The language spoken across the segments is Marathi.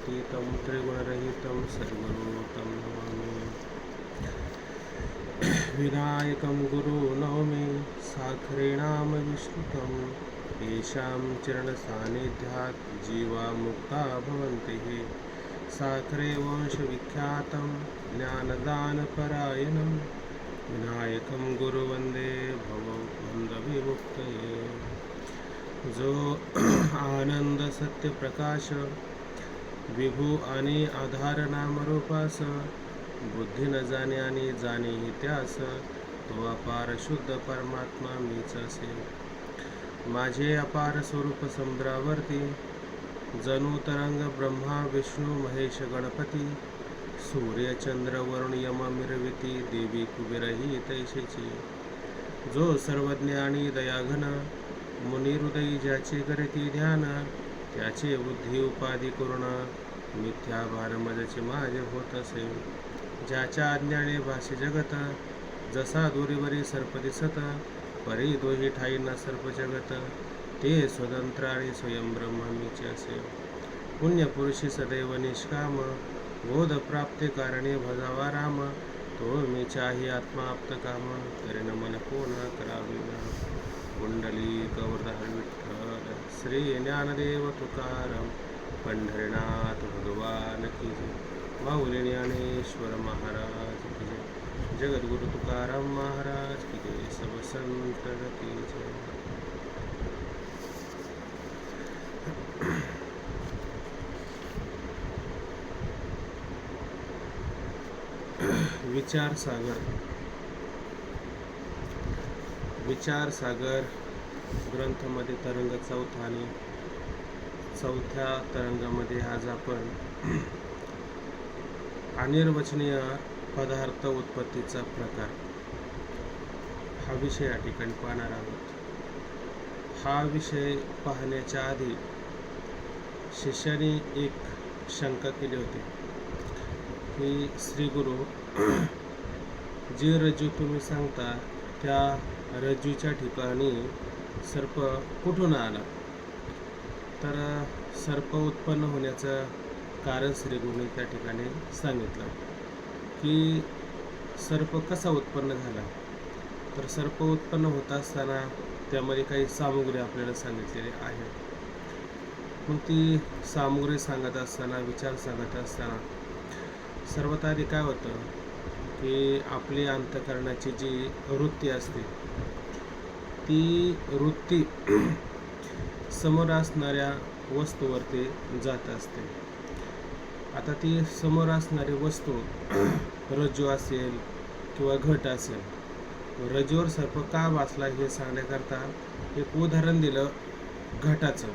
गुणातीतं त्रिगुणरहितं सद्गुरुं तं नमामि। विनायकं गुरुनौमि साखरेणाम विष्णुतं। येषां चरणसान्निध्यात् जीवा मुक्ता भवन्ति। साखरे वंशविख्यातं ज्ञानदानपरायणं। विनायकं गुरुवन्दे भवबन्धविमुक्तये। जो आनंद सत्य प्रकाश विभू आणि आधार नामरूपास बुद्धी न जाणे आणि जाणेही त्यास, तो अपार शुद्ध परमात्मा मीच असेल। माझे अपार स्वरूप समुद्रावरती जणू तरंग ब्रह्मा विष्णू महेश गणपती, सूर्य चंद्र वरुण यम मिरविती, देवी कुबेरही तैसेची। जो सर्वज्ञ आणि दयाघन मुनिहृदयी ज्याचे करती ध्यान, त्याचे बुद्धी उपाधी करुण मिथ्या भान मजचे माझे होत असे। ज्याच्या अज्ञाने भाषे जगत, जसा दोरीवरी सर्प दिसत, परी दोही ठाई न सर्प जगत, ते स्वतंत्र आणि स्वयं ब्रह्म मीच असे। पुण्यपुरुषी सदैव निष्काम, बोध प्राप्ती कारणे भजावा राम, तो मीचाही आत्मा आप्तकाम, करेन मन कोण कराविना। कुंडलिक वरदाहरी विठ्ठल, श्री ज्ञानदेव तुकाराम, पंढरीनाथ भगवान की जय। माऊली ज्ञानेश्वर महाराज की जय। जगद्गुरु तुकाराम महाराज की जय। सब संत की जय। विचार सागर ग्रंथामध्ये तरंग चौथा आणि चौथ्या तरंगामध्ये आज आपण अनिर्वचनीय पदार्थ उत्पत्तीचा प्रकार हा विषय या ठिकाणी पाहणार आहोत। हा विषय पाहण्याच्या आधी शिष्याने एक शंका केली होती की श्री गुरु, जी रज्जू तुम्ही सांगता त्या रज्जूच्या ठिकाणी सर्प कुठून आला? तर सर्प उत्पन्न होण्याचं कारण श्री गुरुने त्या ठिकाणी सांगितलं की सर्प कसा उत्पन्न झाला। तर सर्प उत्पन्न होत असताना त्यामध्ये काही सामुग्री आपल्याला सांगितलेली आहे। मग ती सामुग्री सांगत असताना, विचार सांगत असताना सर्वात आधी काय होतं की आपली अंतःकरणाची जी वृत्ती असते, ती वृत्ती समोर असणाऱ्या वस्तूवरती जात असते। आता ती समोर असणारी वस्तू रज्जू असेल किंवा घट असेल, रज्जूवर सर्प का बसला हे सांगण्याकरता एक उदाहरण दिलं घटाचं।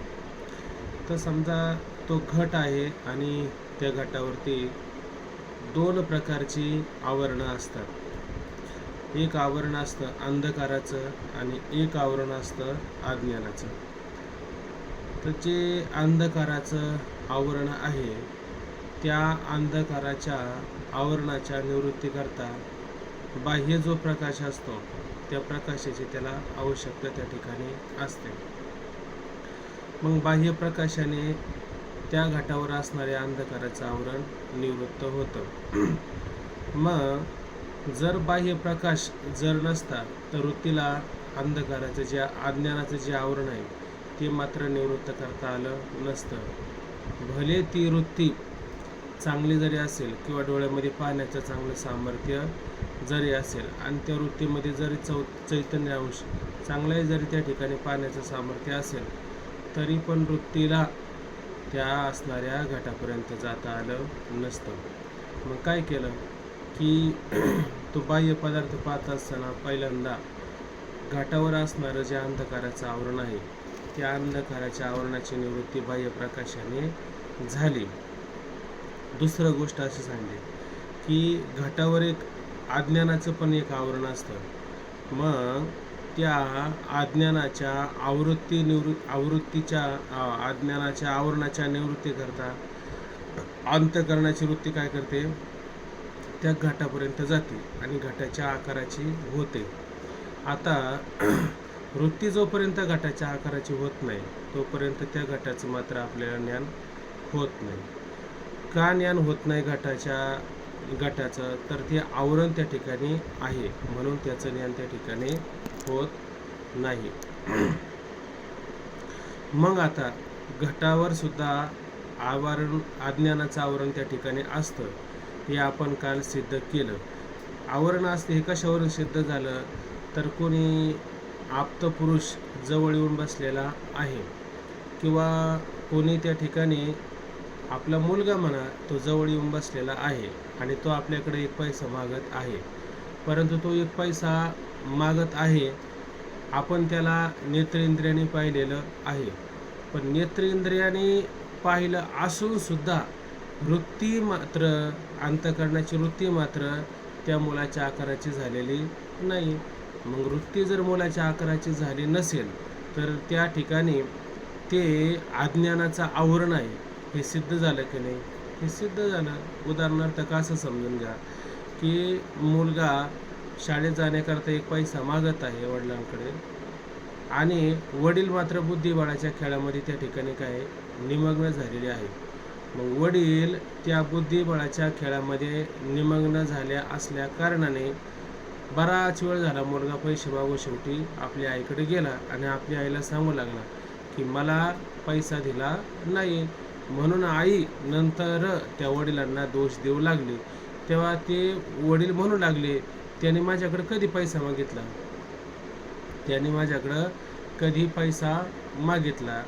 तर समजा तो घट आहे आणि त्या घटावरती दोन प्रकारची आवरणं असतात। एक आवरण असतं अंधकाराचं आणि एक आवरण असतं अज्ञानाचं। तर जे अंधकाराचं आवरण आहे, त्या अंधकाराच्या आवरणाच्या निवृत्तीकरता बाह्य जो प्रकाश असतो, त्या प्रकाशाची त्याला आवश्यकता त्या ठिकाणी असते। मग बाह्य प्रकाशाने त्या घटावर असणारे अंधकाराचं आवरण निवृत्त होतं। मग जर बाह्य प्रकाश जर नसता तर वृत्तीला अंधकाराचं जे अज्ञानाचं जे आवरण आहे ते मात्र निवृत्त करता आलं नसतं। भले ती वृत्ती चांगली जरी असेल किंवा डोळ्यामध्ये पाहण्याचं चांगलं सामर्थ्य जरी असेल आणि त्या वृत्तीमध्ये जरी चैतन्य अंश चांगलाही जरी त्या ठिकाणी पाहण्याचं सामर्थ्य असेल, तरी पण वृत्तीला त्या असणाऱ्या घटापर्यंत जाता आलं नसतं। मग काय केलं की तो बाह्य पदार्थ पाहत असताना पहिल्यांदा घाटावर असणारं जे अंधकाराचं आवरण आहे, त्या अंधकाराच्या आवरणाची निवृत्ती बाह्य प्रकाशाने झाली। दुसरं गोष्ट अशी सांगली की घटावर एक अज्ञानाचं पण एक आवरण असतं। मग त्या अज्ञानाच्या अज्ञानाच्या आवरणाच्या निवृत्तीकरता अंतःकरणाची वृत्ती काय करते, त्या घाटापर्यंत जाते आणि घटाच्या आकाराची होते। आता वृत्ती जोपर्यंत घटाच्या आकाराची होत नाही तोपर्यंत त्या घटाचं मात्र आपल्याला ज्ञान होत नाही। का ज्ञान होत नाही घटाचं, तर ते आवरण त्या ठिकाणी आहे, म्हणून त्याचं ज्ञान त्या ठिकाणी होत नाही. मग आता घटावर सुद्धा अज्ञानाचं आवरण त्या ठिकाणी असतं, हे आपण काल सिद्ध केलं. आवरण असते हे कशावरून सिद्ध झालं, तर कोणी आप्तपुरुष जवळ येऊन बसलेला आहे, किंवा कोणी त्या ठिकाणी आपला मुलगा म्हणा तो जवळ येऊन बसलेला आहे आणि तो आपल्याकडे 1 पैसा मागत आहे. परंतु तो 1 पैसा मागत आहे, आपण त्याला नेत्रेंद्रियाने पाहिलेलं आहे, पण नेत्रेंद्रियाने पाहिलं असून सुद्धा वृत्ती मात्र, अंतःकरणाची वृत्ती मात्र त्या मुलाच्या आकाराची झालेली नाही. मग वृत्ती जर मुलाच्या आकाराची झाली नसेल, तर त्या ठिकाणी ते अज्ञानाचं आवरण आहे हे सिद्ध झालं की नाही? हे सिद्ध झालं. उदाहरणार्थ कसं समजून घ्या, की मुलगा शाळेत जाण्याकरता 1 पैसा मागत आहे वडिलांकडे, आणि वडील मात्र बुद्धिबळाच्या खेळामध्ये त्या ठिकाणी काय निमग्न झालेले आहे. मग वडील त्या बुद्धिबळाच्या खेळामध्ये निमग्न झाल्या असल्या कारणाने बराच वेळ झाला मुलगा पैसे मागून शेवटी आपल्या आईकडे गेला आणि आपल्या आईला सांगू लागला की मला पैसा दिला नाही. म्हणून आई नंतर त्या वडिलांना दोष देऊ लागली. तेव्हा ते वडील म्हणू लागले, त्याने माझ्याकडे कधी पैसा मागितला, त्याने माझ्याकडं कधी पैसा मागितला,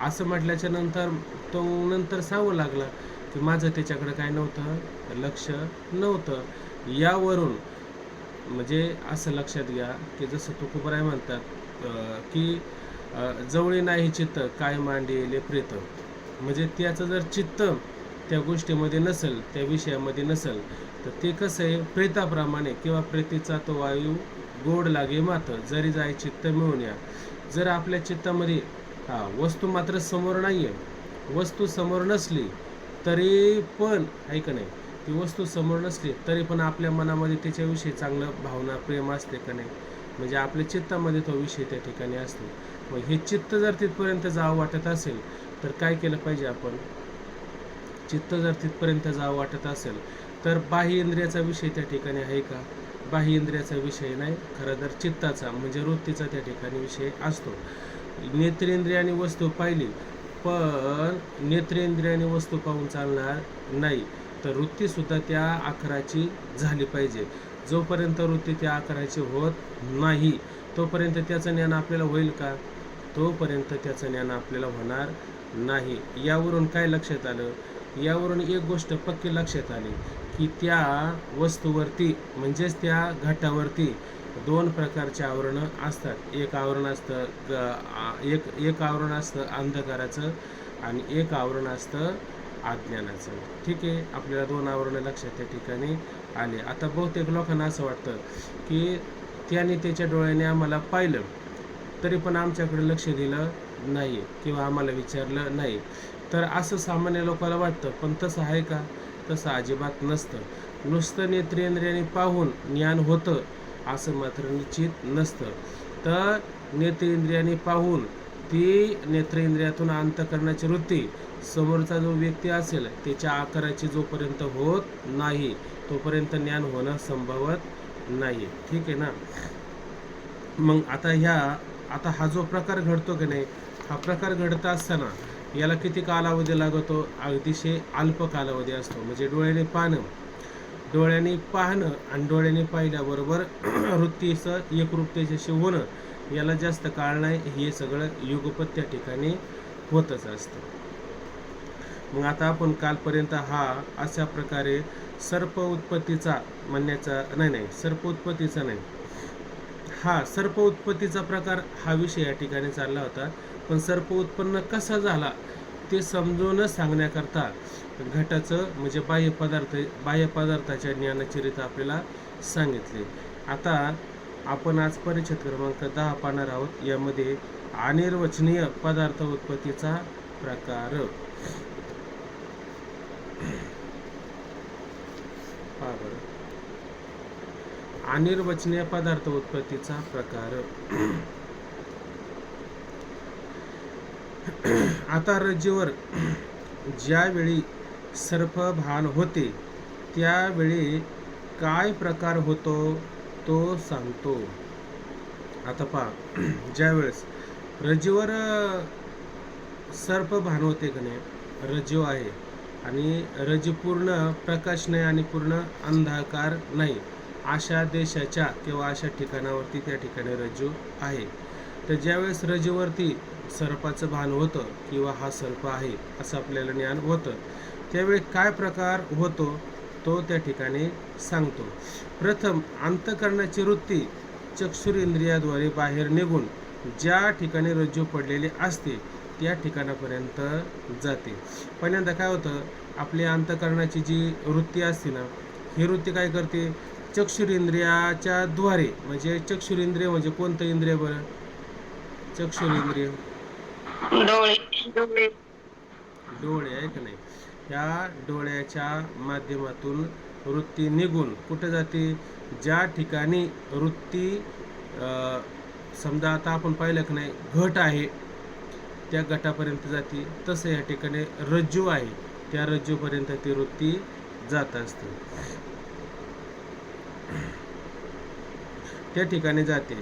असं म्हटल्याच्या नंतर तो नंतर सांगू लागला की माझं त्याच्याकडे काय नव्हतं, लक्ष नव्हतं. यावरून म्हणजे असं लक्षात घ्या की जसं तुकोबराय म्हणतात की जवळी नाही चित्त काय मांडिले प्रेत, म्हणजे त्याचं जर चित्त त्या गोष्टीमध्ये नसेल, त्या विषयामध्ये नसेल, तर ते कसं आहे प्रेताप्रमाणे, किंवा प्रेतीचा तो वायू गोड लागे मात जरी जाय चित्त मिळून या. जर आपल्या चित्तामध्ये वस्तू मात्र समोर नाही आहे, वस्तू समोर नसली तरी पण आहे का नाही, ती वस्तू समोर नसली तरी पण आपल्या मनामध्ये त्याच्याविषयी चांगलं भावना प्रेम असते का नाही, म्हणजे आपल्या चित्तामध्ये तो विषय त्या ठिकाणी असतो. मग हे चित्त जर तिथपर्यंत जावं वाटत असेल तर काय केलं पाहिजे आपण? चित्त जर तिथपर्यंत जावं वाटत असेल तर बाह्य इंद्रियाचा विषय त्या ठिकाणी आहे का? बाह्य इंद्रियाचा विषय नाही, खरं तर चित्ताचा म्हणजे वृत्तीचा त्या ठिकाणी विषय असतो. नेत्रेंद्रियाने वस्तू पाहिली, पण नेत्रेंद्रियाने वस्तू पाहून चालणार नाही, तर वृत्तीसुद्धा त्या आकाराची झाली पाहिजे. जोपर्यंत वृत्ती त्या आकाराची होत नाही तोपर्यंत त्याचं ज्ञान आपल्याला होईल का? तोपर्यंत त्याचं ज्ञान आपल्याला होणार नाही. यावरून काय लक्षात आलं? यावरून एक गोष्ट पक्की लक्षात आली की त्या वस्तूवरती म्हणजेच त्या घटावरती 2 प्रकारचे आवरणं असतात. एक आवरण असतं एक आवरण असतं अंधकाराचं आणि एक आवरण असतं अज्ञानाचं. ठीक आहे, आपल्याला 2 आवरणं लक्षात त्या ठिकाणी आले. आता बहुतेक लोकांना असं वाटतं की त्याने त्याच्या डोळ्याने आम्हाला पाहिलं तरी पण आमच्याकडे लक्ष दिलं नाही किंवा आम्हाला विचारलं नाही, तर असं सामान्य लोकांना वाटतं. पण तसं आहे का? तसं अजिबात नसतं. नुसतं नेत्रेंद्रियाने पाहून ज्ञान होतं असं मात्र निश्चित नसतं. तर नेत्रेंद्रियाने पाहून ती नेत्रेंद्रियातून अंतःकरणाची वृत्ती समोरचा जो व्यक्ती असेल त्याच्या आकाराची जोपर्यंत होत नाही तोपर्यंत ज्ञान होणं संभवत नाही. ठीक आहे ना? मग आता हा जो प्रकार घडतो की नाही, हा प्रकार घडत असताना याला किती कालावधी लागतो? अतिशय अल्प कालावधी असतो. म्हणजे डोळ्याने पाहणं आणि डोळ्याने पाहिल्याबरोबर वृत्तीचं एकरूपतेच्याशी होणं याला जास्त काळ नाही, हे सगळं युगपत त्या ठिकाणी होतच असतं. मग आता आपण कालपर्यंत हा अशा प्रकारे सर्प उत्पत्तीचा म्हणण्याचा सर्प उत्पत्तीचा नाही, सर्प उत्पत्तीचा प्रकार हा विषय या ठिकाणी चालला होता. पण सर्प उत्पन्न कसा झाला ते समजून सांगण्याकरता घटाचं म्हणजे बाह्य पदार्थाच्या ज्ञानाची रीत आपल्याला सांगितली. आता आपण आज परिच्छेद क्रमांक 10 पाहणार आहोत. यामध्ये अनिर्वचनीय पदार्थ उत्पत्तीचा प्रकार. अनिर्वचनीय पदार्थ उत्पत्तीचा प्रकार. आता रज्जूवर ज्यावेळी सर्पभान होते त्यावेळी काय प्रकार होतो तो सांगतो. आता पहा, ज्यावेळेस रज्जूवर सर्पभान होते का नाही, रज्जू आहे आणि रज्जू पूर्ण प्रकाश नाही आणि पूर्ण अंधकार नाही, अशा देशाच्या किंवा अशा ठिकाणावरती त्या ठिकाणी रज्जू आहे. तर ज्यावेळेस रज्जूवरती सर्पाचं भान होतं किंवा हा सर्प आहे असं आपल्याला ज्ञान होतं, त्यावेळी काय प्रकार होतो तो त्या ठिकाणी सांगतो. प्रथम अंतःकरणाची वृत्ती चक्षुरेंद्रियाद्वारे बाहेर निघून ज्या ठिकाणी रज्जू पडलेली असते त्या ठिकाणापर्यंत जाते. पहिल्यांदा काय होतं, आपली अंतःकरणाची जी वृत्ती असते ना, ही वृत्ती काय करते, चक्षुरेंद्रियाच्या द्वारे, म्हणजे चक्षुरेंद्रिय म्हणजे कोणतं इंद्रिय बरं, चक्षुरेंद्रिय डोळे आहे का नाही, ह्या डोळ्याच्या माध्यमातून वृत्ती निघून कुठे जाते, ज्या ठिकाणी वृत्ती समजा आता आपण पाहिलं की नाही घट आहे त्या गटापर्यंत जाते, तसं या ठिकाणी रज्जू आहे त्या रज्जूपर्यंत ती वृत्ती जात असते, त्या ठिकाणी जाते.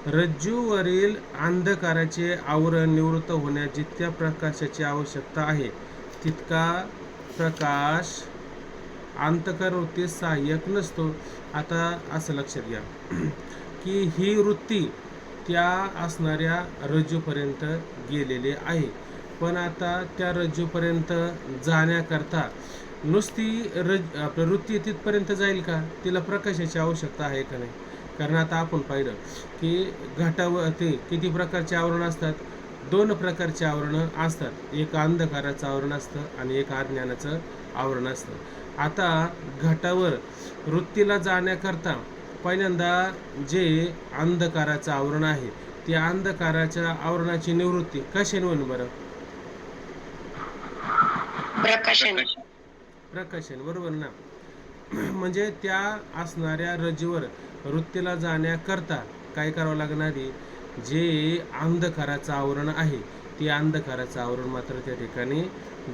रज्जूवरील अंधकाराचे आवरण निवृत्त होण्यास जितक्या प्रकाशाची आवश्यकता आहे तितका प्रकाश अंतःकरण वृत्तीस सहाय्यक नसतो. आता असं लक्षात घ्या की ही वृत्ती त्या असणाऱ्या रज्जूपर्यंत गेलेली आहे, पण आता त्या रज्जूपर्यंत जाण्याकरता नुसती आपली वृत्ती तिथपर्यंत जाईल का, तिला प्रकाशाची आवश्यकता आहे का नाही. कारण आता आपण पाहिलं की घटावर ते किती प्रकारचे आवरण असतात, 2 प्रकारचे आवरणं असतात, एक अंधकाराचं आवरण असतं आणि एक अज्ञानाचं आवरण असतं. आता घटावर वृत्तीला जाण्याकरता पहिल्यांदा जे अंधकाराचं आवरण आहे त्या अंधकाराच्या आवरणाची निवृत्ती कशाने होईल बरं, प्रकाशाने, बरोबर ना. म्हणजे त्या असणाऱ्या रज्जूवर वृत्तीला जाण्याकरता काय करावं लागणार आहे, जे अंधकाराचं आवरण आहे ते अंधकाराचं आवरण मात्र त्या ठिकाणी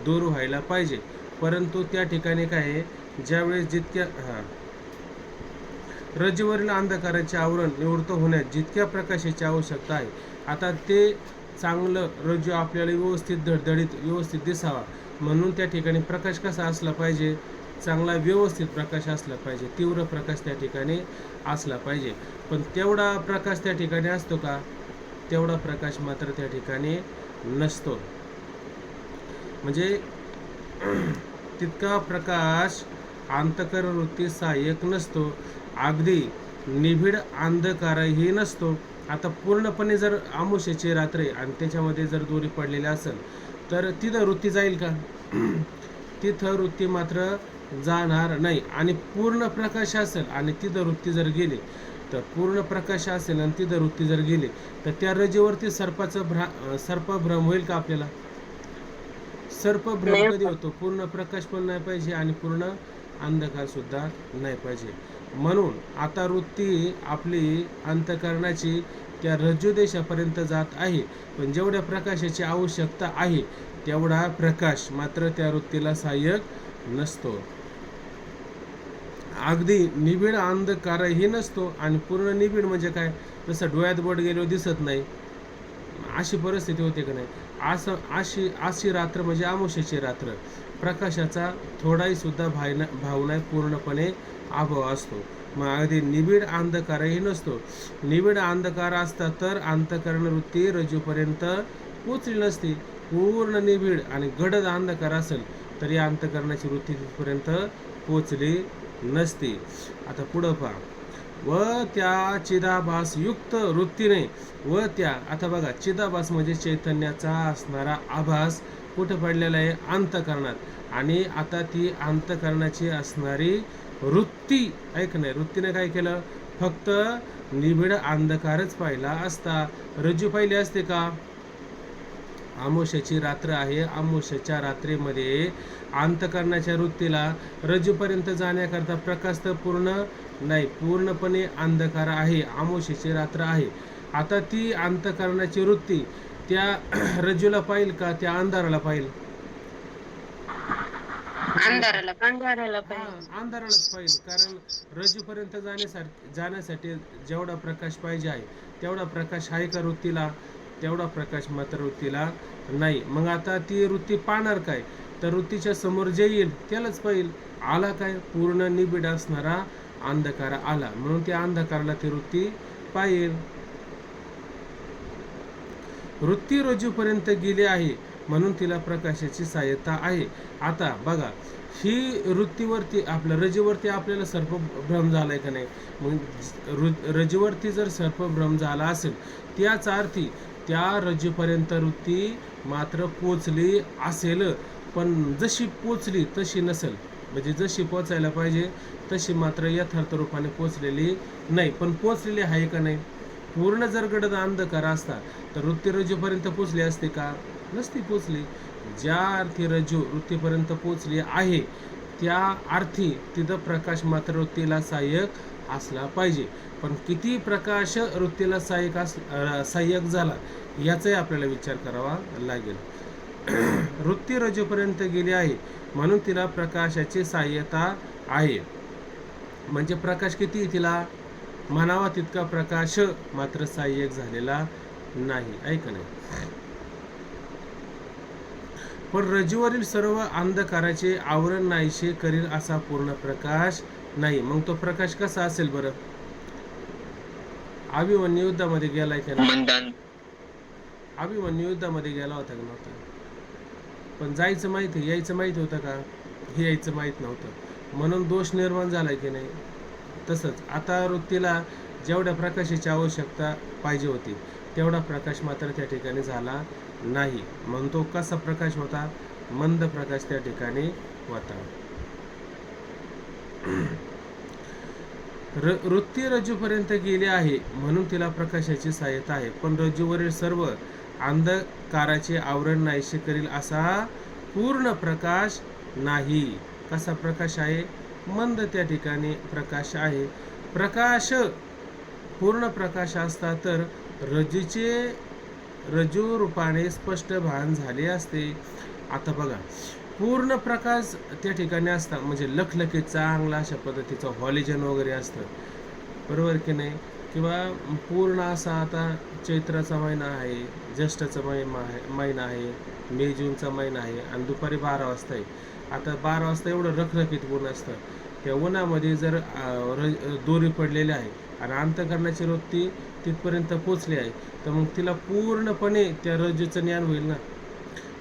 दूर व्हायला पाहिजे. परंतु त्या ठिकाणी काय आहे, ज्यावेळेस जितक्या रज्जूवरील अंधकाराचे आवरण निवृत्त होण्यास जितक्या प्रकाशाची आवश्यकता आहे, आता ते चांगलं रज्जू आपल्याला व्यवस्थित धडधडीत व्यवस्थित दिसावा म्हणून त्या ठिकाणी प्रकाश कसा असला पाहिजे, चांगला व्यवस्थित प्रकाश असला पाहिजे, तीव्र प्रकाश त्या ठिकाणी असला पाहिजे. पण तेवढा प्रकाश त्या ठिकाणी असतो का, तेवढा प्रकाश मात्र त्या ठिकाणी नसतो. म्हणजे तितका प्रकाश अंतःकरण वृत्तीस सहाय्यक नसतो, अगदी निबिड अंधकारही नसतो. आता पूर्णपणे जर अमावस्येची रात्र आणि त्याच्यामध्ये जर दोरी पडलेली असेल तर तिथं वृत्ती जाईल का, तिथं वृत्ती मात्र जाणार नाही. आणि पूर्ण प्रकाश असेल आणि तिथं वृत्ती जर गेली तर पूर्ण प्रकाश असेल आणि तिथं वृत्ती जर गेली तर त्या रजेवरती सर्पभ्रम होईल का आपल्याला, सर्पभ्रम कधी होतो, पूर्ण प्रकाश पण नाही पाहिजे आणि पूर्ण अंधकार सुद्धा नाही पाहिजे. म्हणून आता वृत्ती आपली अंतःकरणाची त्या रज्जू देशापर्यंत जात आहे, पण जेवढ्या प्रकाशाची आवश्यकता आहे तेवढा प्रकाश मात्र त्या वृत्तीला सहाय्यक नसतो. अगदी निबिड अंधकारही नसतो आणि पूर्ण निबिड म्हणजे काय, जसं डोळ्यात बोट गेल्यावर दिसत नाही अशी परिस्थिती होते का नाही, अशी रात्र म्हणजे अमावस्येची रात्र, प्रकाशाचा थोडाही सुद्धा भाव नाही, पूर्णपणे अभाव असतो. मग अगदी निबिड अंधकारही नसतो. निबिड अंधकार असता तर अंतःकरण वृत्ती रज्जूपर्यंत पोचली नसती. पूर्ण निबिड आणि गडद अंधकार असेल तरी अंतःकरणाची वृत्ती तिथपर्यंत पोचली नसती. आता पुढं पहा, व त्या चिदाभास युक्त वृत्तीने व त्या, आता बघा चिदाभास म्हणजे चैतन्याचा असणारा आभास कुठे पडलेला आहे, अंतःकरणात. आणि आता ती अंतःकरणाची असणारी वृत्ती ऐक नाही, वृत्तीने काय केलं, फक्त निबिड अंधकारच पाहिला असता, रज्जू पाहिली असते का. अमावस्येची रात्र आहे, अमावस्येच्या रात्रीमध्ये अंतःकरणाच्या वृत्तीला रज्जूपर्यंत जाण्याकरता प्रकाश तर पूर्ण नाही, पूर्णपणे अंधकार आहे, अमावस्येची रात्र आहे. आता ती अंतःकरणाची वृत्ती त्या रज्जूला पाहिल का, त्या अंधाराला पाहिल, अंधाराला अंधाराला हा पाहिजे. अंधारालाच पाहिजे, कारण रजूपर्यंत जाण्यासाठी जेवढा प्रकाश पाहिजे आहे तेवढा प्रकाश आहे का वृत्तीला? तेवढा प्रकाश मात्र वृत्तीला नाही. मग आता ती वृत्ती पाहणार काय? तर वृत्तीच्या समोर जे येईल त्यालाच पाहिजे. आला काय? पूर्ण निबिड असणारा अंधकार आला, म्हणून त्या अंधकाराला ती वृत्ती पाहिजे. वृत्ती रज्जूपर्यंत गेली आहे म्हणून तिला प्रकाशाची सहाय्यता आहे. आता बघा, ही वृत्तीवरती आपल्या रज्जूवरती आपल्याला सर्पभ्रम झालाय का नाही? मग रज्जूवरती जर सर्पभ्रम झाला असेल त्याच अर्थी त्या रज्जूपर्यंत वृत्ती मात्र पोचली असेल, पण जशी पोचली तशी नसेल. म्हणजे जशी पोचायला पाहिजे तशी मात्र यथार्थ रूपाने पोचलेली नाही. पण पोचलेली आहे का नाही? पूर्ण जर गडद अंधकार असता तर वृत्ती रज्जूपर्यंत पोचली असते का? नसती पोचली. ज्या अर्थी रज्जू वृत्तीपर्यंत पोचली आहे त्या अर्थी तिथं प्रकाश मात्र वृत्तीला सहाय्यक असला पाहिजे. पण किती प्रकाश वृत्तीला सहाय्यक झाला याचाही आपल्याला विचार करावा लागेल. वृत्ती रज्जूपर्यंत गेली आहे म्हणून तिला प्रकाशाची सहाय्यता आहे. म्हणजे प्रकाश किती तिला? म्हणावा तितका प्रकाश मात्र सहाय्यक झालेला नाही. ऐका नाही. पण रज्जूवरील सर्व अंधकाराचे आवरण नाहीसे करील असा पूर्ण प्रकाश नाही. मग तो प्रकाश कसा असेल बरं? अभिमन्यू युद्धामध्ये गेलाय का नाही? अभिमन्यू युद्धामध्ये गेला होता का नव्हता? पण जायचं माहिती, यायचं माहिती होतं का? हे यायचं माहीत नव्हतं, म्हणून दोष निर्माण झालाय की नाही? तसंच आता वृत्तीला जेवढ्या प्रकाशाची आवश्यकता पाहिजे होती तेवढा प्रकाश मात्र त्या ठिकाणी झाला नाही. म्हणून तो कसा प्रकाश होता? मंद प्रकाश त्या ठिकाणी होता. वृत्ती रज्जूपर्यंत गेली आहे म्हणून तिला प्रकाशाची सहाय्यता आहे. पण रज्जूवरील सर्व अंधकाराचे आवरण नाहीसे करील असा पूर्ण प्रकाश नाही. कसा प्रकाश आहे? मंद त्या ठिकाणी प्रकाश आहे. प्रकाश पूर्ण प्रकाश असता तर रज्जू रूपाने स्पष्ट भान झाले असते. आता बघा, पूर्ण प्रकाश त्या ठिकाणी असता म्हणजे लखलखीत चांगला अशा पद्धतीचं हॉलिजन वगैरे असतं, बरोबर की नाही? किंवा पूर्ण असा आता चैत्राचा महिना आहे, ज्येष्ठाचा महिना आहे, मे जूनचा महिना आहे आणि दुपारी 12 वाजता आहे. आता 12 वाजता एवढं रखरखीत ऊन असतं. त्या उन्हामध्ये जर दोरी पडलेली आहे आणि अंतःकरणाची वृत्ती तिथपर्यंत पोचली आहे तर मग तिला पूर्णपणे त्या रज्जूचं ज्ञान होईल ना.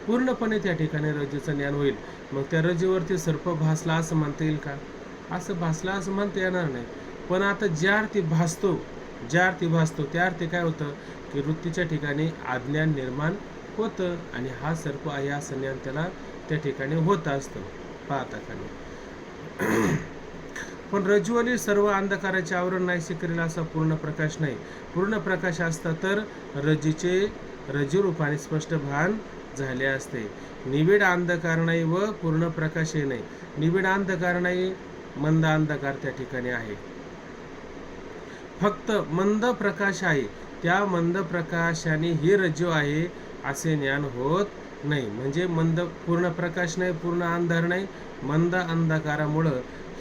पूर्णपणे त्या ठिकाणी रज्जूचं ज्ञान होईल. मग त्या रज्जूवरती सर्प भासला असं म्हणता येईल का? असं भासला असं म्हणता येणार नाही. पण आता ज्या अर्थी भासतो त्या अर्थी काय होतं की वृत्तीच्या ठिकाणी अज्ञान निर्माण होतं आणि हा सर्प आहे असं ज्ञान त्याला त्या ठिकाणी होत असतं पाहता खाली. पण रज्जूवरील सर्व अंधकाराचे आवरण नाहीसे करेल असा पूर्ण प्रकाश नाही. पूर्ण प्रकाश असता तर रज्जू रूपाने स्पष्ट भान झाले असते. निबिड अंधकार नाही व पूर्ण प्रकाशही नाही. निबिड अंधकार नाही, मंद अंधकार त्या ठिकाणी आहे. फक्त मंद प्रकाश आहे. त्या मंद प्रकाशाने ही रज्जू आहे असे ज्ञान होत नाही. म्हणजे पूर्ण प्रकाश नाही, पूर्ण अंधार नाही, मंद अंधकारामुळं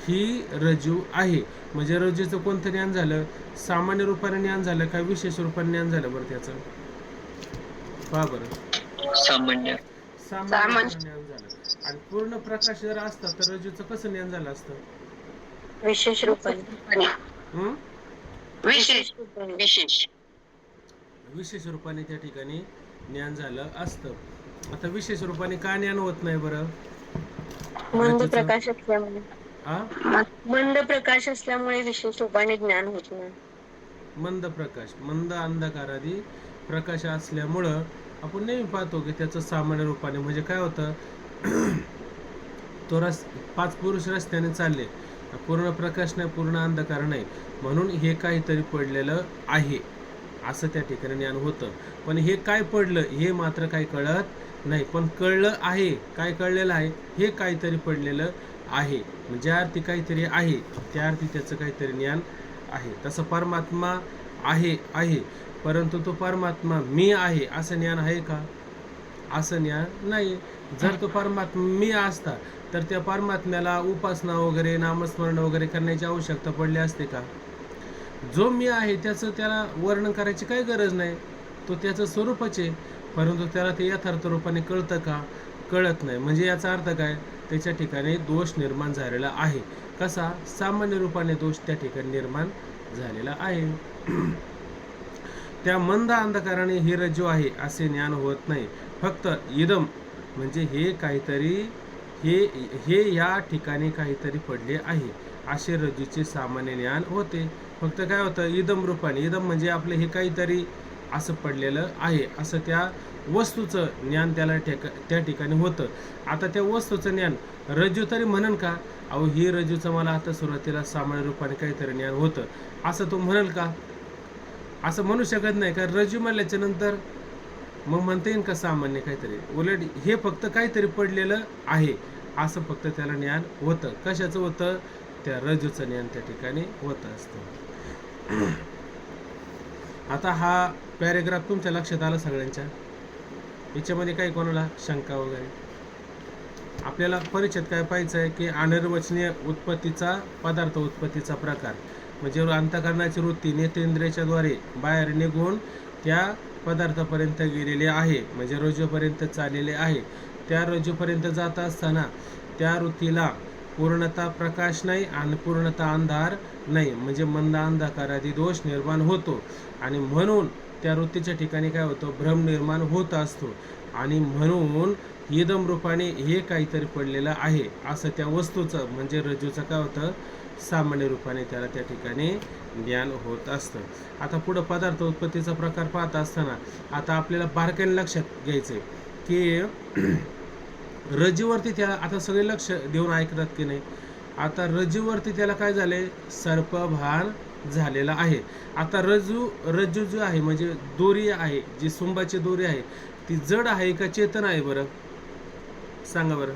ही रज्जू आहे. म्हणजे रज्जूचं कोणतं ज्ञान झालं? सामान्य रूपाने ज्ञान झालं का विशेष रूपाने ज्ञान झालं बरं त्याचं? पहा बरं. सामान्य ज्ञान झालं. आणि पूर्ण प्रकाश जर असता तर रज्जूचं कसं ज्ञान झालं असतं? विशेष रूपाने. विशेष रूपाने त्या ठिकाणी ज्ञान झालं असतं. आता विशेष रूपाने का ज्ञान होत नाही बरं? मंद प्रकाश असल्यामुळे. मंद प्रकाश असल्यामुळे विशेष रूपाने ज्ञान होत नाही. मंद अंधकार आधी प्रकाश असल्यामुळं आपण नेहमी पाहतो की त्याचं सामान्य रूपाने म्हणजे काय होतं? तो 5 पुरुष रस्त्याने चालले, पूर्ण प्रकाश नाही, पूर्ण अंधकार नाही, म्हणून हे काहीतरी पडलेलं आहे असं त्या ठिकाणी ज्ञान होतं. पण हे काय पडलं हे मात्र काही कळत नाही. पण कळलं आहे. काय कळलेलं आहे? हे काहीतरी पडलेलं आहे. ज्या अर्थी काहीतरी आहे त्या अर्थी त्याचं काहीतरी ज्ञान आहे. तसं परमात्मा आहे, परंतु तो परमात्मा मी आहे असं ज्ञान आहे का? असं ज्ञान नाही. जर तो परमात्मा मी असता तर त्या परमात्म्याला उपासना वगैरे नामस्मरण वगैरे करण्याची आवश्यकता पडली असते का? जो मी आहे त्याचं त्याला वर्णन करायची काही गरज नाही, तो त्याचं स्वरूपच आहे. परंतु त्याला ते यथार्थ रूपाने कळतं का? कळत नाही. म्हणजे याचा अर्थ काय? त्याच्या ठिकाणी दोष निर्माण झालेला आहे. कसा? सामान्य रूपाने दोष त्या ठिकाणी निर्माण झालेला आहे. त्या मंद अंधकाराने हे रज्जू आहे असे ज्ञान होत नाही. फक्त इदम म्हणजे हे काहीतरी हे या ठिकाणी काहीतरी पडले आहे असे रज्जूचे सामान्य ज्ञान होते. फक्त काय होतं? इदम रूपाने. इदम म्हणजे आपले हे काहीतरी असं पडलेलं आहे असं त्या वस्तूचं ज्ञान त्याला त्या ठिकाणी होतं. आता त्या वस्तूचं ज्ञान रज्जू तरी म्हणन का? अहो ही रज्जूचं मला आता सुरुवातीला सामान्य रूपाने काहीतरी ज्ञान होतं असं तो म्हणेल का? असं म्हणू शकत नाही. कारण रज्जू म्हणल्याच्या नंतर मग म्हणता येईल का सामान्य काहीतरी? उलट हे फक्त काहीतरी पडलेलं आहे असं फक्त त्याला ज्ञान होतं. कशाचं होतं? त्या रज्जूचं ज्ञान त्या ठिकाणी होत असतं. आता हा पॅरेग्राफ तुमच्या लक्षात आला सगळ्यांच्या? याच्यामध्ये काही कोणाला शंका वगैरे? आपल्याला परिचयात काय पाहायचं आहे की अनिर्वचनीय उत्पत्तीचा पदार्थ उत्पत्तीचा प्रकार म्हणजे अंतःकरणाची वृत्ती नेत्रेंद्रियाच्या द्वारे बाहेर निघून त्या पदार्थापर्यंत गेलेले आहे, म्हणजे रज्जूपर्यंत चाललेले आहे. त्या रज्जूपर्यंत जात असताना त्या वृत्तीला पूर्णतः प्रकाश नाही आणि पूर्णतः अंधार नाही, म्हणजे मंद अंधकारादी दोष निर्माण होतो. आणि म्हणून त्या वृत्तीच्या ठिकाणी काय होतं? भ्रम निर्माण होत असतो. आणि म्हणून इदम रूपाने हे काहीतरी पडलेलं आहे असं त्या वस्तूचं म्हणजे रज्जूचं काय होतं? सामान्य रूपाने त्याला त्या ठिकाणी ज्ञान होत असतं. आता पुढं पदार्थ उत्पत्तीचा प्रकार पाहत असताना आता आपल्याला बारकाईने लक्षात घ्यायचं की रज्जूवरती त्याला आता सगळे लक्ष देऊन ऐकतात की नाही? आता रज्जूवरती त्याला काय झाले? सर्पभान झालेला आहे. आता रज्जू जो आहे म्हणजे दोरी आहे, जी सुंबाची दोरी आहे ती जड आहे का चेतन आहे? बरं सांगा बरं.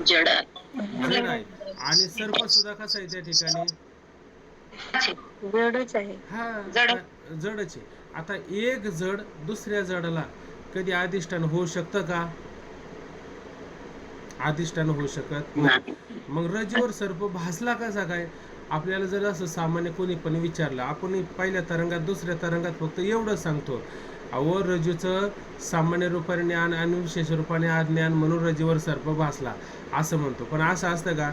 जड आहे. आणि सर्प सुद्धा कसा आहे त्या ठिकाणी? जडच आहे. हा जडच आहे. आता एक जड दुसऱ्या जडाला कधी अधिष्ठान होऊ शकतं का? अधिष्ठान होऊ शकत नाही. मग रज्जूवर सर्प भासला कसा काय? आपल्याला जर असं सामान्य कोणी पण विचारलं, आपण पहिल्या तरंगात दुसऱ्या तरंगात फक्त एवढं सांगतो, अहो रज्जूचं सामान्य रूपाने ज्ञान आणि विशेष रूपाने अज्ञान म्हणून रज्जूवर सर्प भासला असं म्हणतो. पण असं असतं का?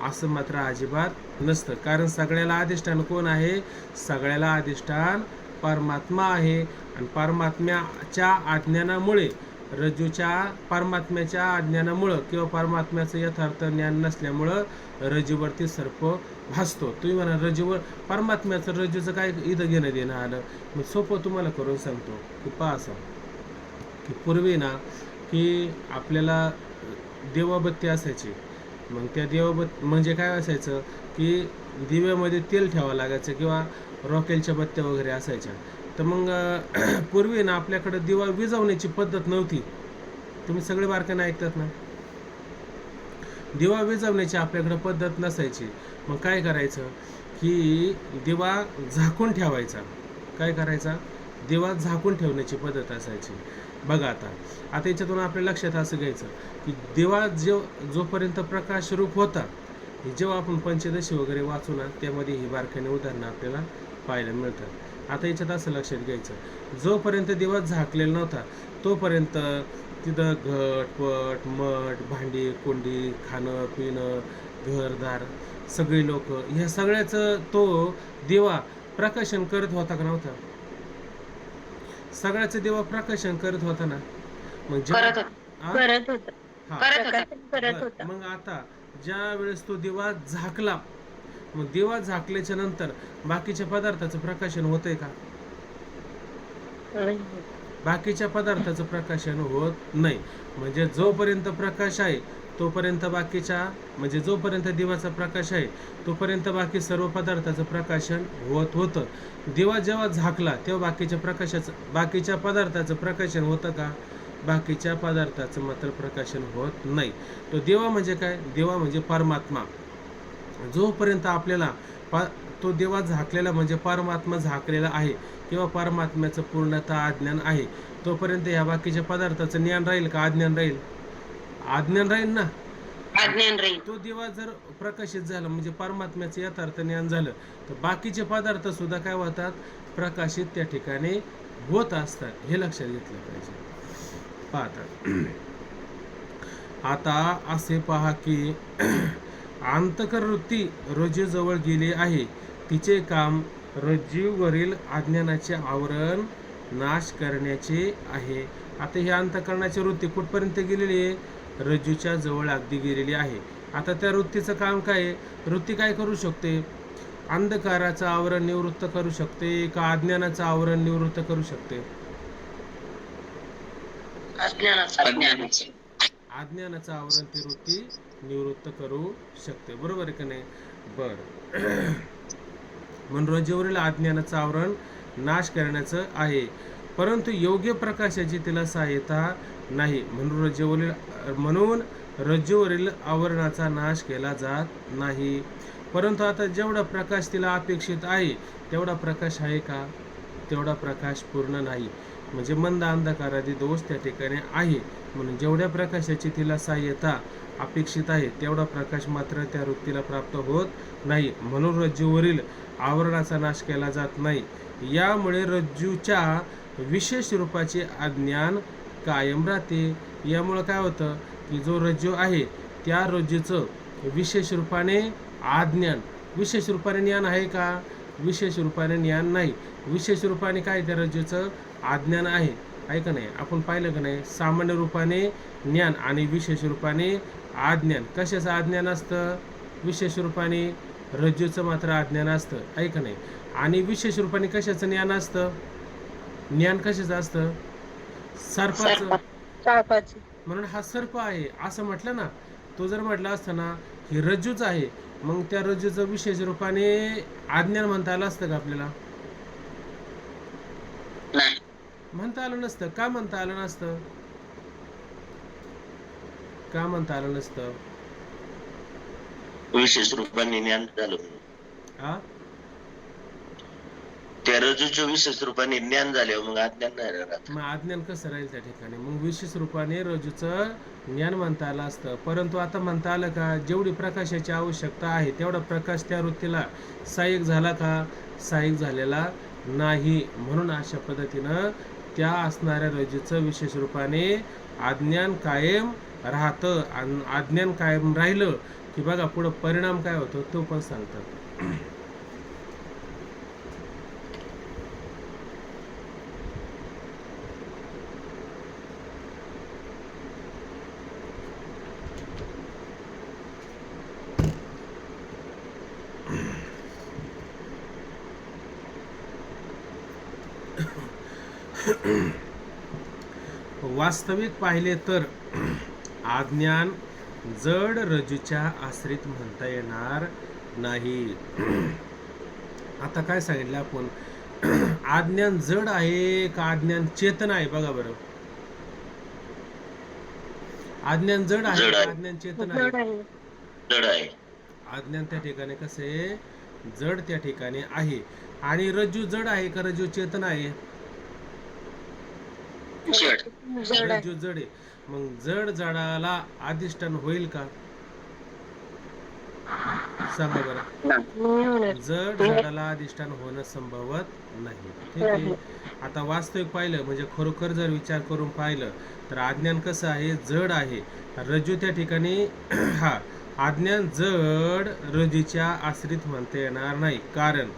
असं मात्र अजिबात नसतं. कारण सगळ्याला अधिष्ठान कोण आहे? सगळ्याला अधिष्ठान परमात्मा आहे. आणि परमात्म्याच्या अज्ञानामुळे परमात्म्याच्या अज्ञानामुळं किंवा परमात्म्याचं यथार्थ ज्ञान नसल्यामुळं रज्जूवरती सर्प भासतो. तुम्ही म्हणा रज्जूवर परमात्म्याचं रज्जूचं काय इथं घेणं देणं आलं? मी सोपं तुम्हाला करून सांगतो की पहा असं की पूर्वी ना की आपल्याला देवाबत्ती असायची. मग त्या म्हणजे काय असायचं की दिव्यामध्ये तेल ठेवावं लागायचं किंवा रॉकेलच्या बत्त्या वगैरे असायच्या. तर मग पूर्वी ना आपल्याकडे दिवा विझवण्याची पद्धत नव्हती. तुम्ही सगळे बारकाईने ऐकतात ना? दिवा विझवण्याची आपल्याकडे पद्धत नसायची. मग काय करायचं की दिवा झाकून ठेवायचा. काय करायचा? दिवा झाकून ठेवण्याची पद्धत असायची. बघा आता याच्यातून आपल्या लक्षात असं घ्यायचं की दिवा जोपर्यंत प्रकाशरूप होता, जेव्हा आपण पंचदशी वगैरे वाचू ना त्यामध्ये ही बारकाईने उदाहरणं आपल्याला पाहायला मिळतात. आता याच्यात असं लक्षात घ्यायचं, जोपर्यंत दिवा झाकलेला नव्हता तोपर्यंत तिथं घटपट मठ भांडी कोंडी खाणं पिणं घरदार सगळी लोक ह्या सगळ्याचं तो दिवा प्रकाशन करत होता का नव्हता? सगळ्याचं दिवा प्रकाशन करत होता ना? मग मग आता ज्या वेळेस तो दिवा झाकला, मग दिवा झाकल्याच्या नंतर बाकीच्या पदार्थाचं प्रकाशन होतंय का? बाकीच्या पदार्थाचं प्रकाशन होत नाही. म्हणजे जोपर्यंत प्रकाश आहे तोपर्यंत बाकीच्या म्हणजे जोपर्यंत दिवाचा प्रकाश आहे तोपर्यंत बाकी सर्व पदार्थाचं प्रकाशन होतं. दिवा जेव्हा झाकला तेव्हा बाकीच्या पदार्थाचं प्रकाशन होतं का? बाकीच्या पदार्थाचं मात्र प्रकाशन होत नाही. तो दिवा म्हणजे काय? दिवा म्हणजे परमात्मा. जोपर्यंत आपल्याला तो देवा झाकलेला म्हणजे परमात्मा झाकलेला आहे किंवा परमात्म्याचं पूर्णतः अज्ञान आहे, तोपर्यंत या बाकीच्या पदार्थाचं ज्ञान राहील का अज्ञान राहील? अज्ञान राहील ना. अज्ञान राहील. तो दिवा जर प्रकाशित झाला म्हणजे परमात्म्याचं यथार्थ ज्ञान झालं, तर बाकीचे पदार्थ सुद्धा काय होतात? प्रकाशित त्या ठिकाणी होत असतात. हे लक्षात घेतलं पाहिजे. पाहता आता असे पहा की अंतःकरणवृत्ती रज्जूजवळ गेली आहे. तिचे काम रज्जूवरील अज्ञानाचे आवरण नाश करण्याचे आहे. आता ही अंतःकरणाची वृत्ती कुठपर्यंत गेलेली आहे? रज्जूच्या जवळ अगदी गेलेली आहे. आता त्या वृत्तीचं काम काय आहे? वृत्ती काय करू शकते? अंधकाराचं आवरण निवृत्त करू शकते का अज्ञानाचं आवरण निवृत्त करू शकते? अज्ञानाचं आवरण ती वृत्ती निवृत्त करू शकते. बरोबर आहे का नाही? बर म्हणून रज्जूवरील अज्ञानाचं आवरण नाश करण्याचं आहे, परंतु योग्य प्रकाशाची तिला सहाय्यता नाही. म्हणून रज्जूवरील आवरणाचा नाश केला जात नाही. परंतु आता जेवढा प्रकाश तिला अपेक्षित आहे तेवढा प्रकाश आहे का? तेवढा प्रकाश पूर्ण नाही. म्हणजे मंद अंधकारादी दोष त्या ठिकाणी आहे. म्हणून जेवढ्या प्रकाशाची तिला सहाय्यता अपेक्षित आहे तेवढा प्रकाश मात्र त्या वृत्तीला प्राप्त होत नाही. म्हणून रज्जूवरील आवरणाचा नाश केला जात नाही. यामुळे रज्जूच्या विशेष रूपाचे अज्ञान कायम राहते. यामुळं काय होतं की जो रज्जू आहे त्या रज्जूचं विशेष रूपाने अज्ञान, विशेष रूपाने ज्ञान आहे का? विशेष रूपाने ज्ञान नाही. विशेष रूपाने काय त्या रज्जूचं अज्ञान आहे का नाही? आपण पाहिलं का नाही? सामान्य रूपाने ज्ञान आणि विशेष रूपाने अज्ञान. कशाचं अज्ञान असतं? विशेष रूपाने रज्जूचं मात्र अज्ञान असतं, आहे का नाही? आणि विशेष रूपाने कशाचं ज्ञान असतं? ज्ञान कशाचं असतं? सर्पाचं. म्हणून हा सर्प आहे असं म्हटलं ना. तो जर म्हटलं असतं ना ही रज्जूच आहे, मग त्या रज्जूचं विशेष रूपाने अज्ञान म्हणता आलं असतं का आपल्याला? म्हणता आलं नसतं. का म्हणता आलं नसतं? का म्हणता आलं नसतं? विशेष रूपाने ज्ञान झालं. त्या रज्जूचं विशेष रूपाने ज्ञान झाले, मग अज्ञान नाही राहत. मग अज्ञान कसं राहील त्या ठिकाणी? मग विशेष रूपाने रज्जूचं ज्ञान म्हणता आलं असतं. परंतु आता म्हणता आलं का? जेवढी प्रकाशाची आवश्यकता आहे तेवढा प्रकाश त्या वृत्तीला सहाय्यक झाला का? सहाय्यक झालेला नाही. म्हणून अशा पद्धतीनं त्या असणाऱ्या रज्जूचं विशेष रूपाने अज्ञान कायम राहतं. अज्ञान कायम राहिलं की बघा पुढं परिणाम काय होतो तो पण सांगतात. वास्तविक पाहिले तर अज्ञान जड रज्जूच्या आश्रित म्हणता येणार नाही. आता काय सांगितलं आपण? अज्ञान जड आहे का अज्ञान चेतन आहे? बघा बरं. अज्ञान जड आहे का अज्ञान चेतन आहे? जड आहे. अज्ञान त्या ठिकाणी कसे जड त्या ठिकाणी आहे. आणि रज्जू जड आहे का रज्जू चेतन आहे? रज्जू जड आहे. मग जड जडाला अधिष्ठान होईल का? सांगा बरं. जड जडाला अधिष्ठान होणं संभवत नाही. ठीक आहे. आता वास्तविक पाहिलं म्हणजे खरोखर जर विचार करून पाहिलं तर अज्ञान कसं आहे? जड आहे. रज्जू त्या ठिकाणी हा अज्ञान जड रज्जूच्या आश्रित म्हणता येणार नाही. कारण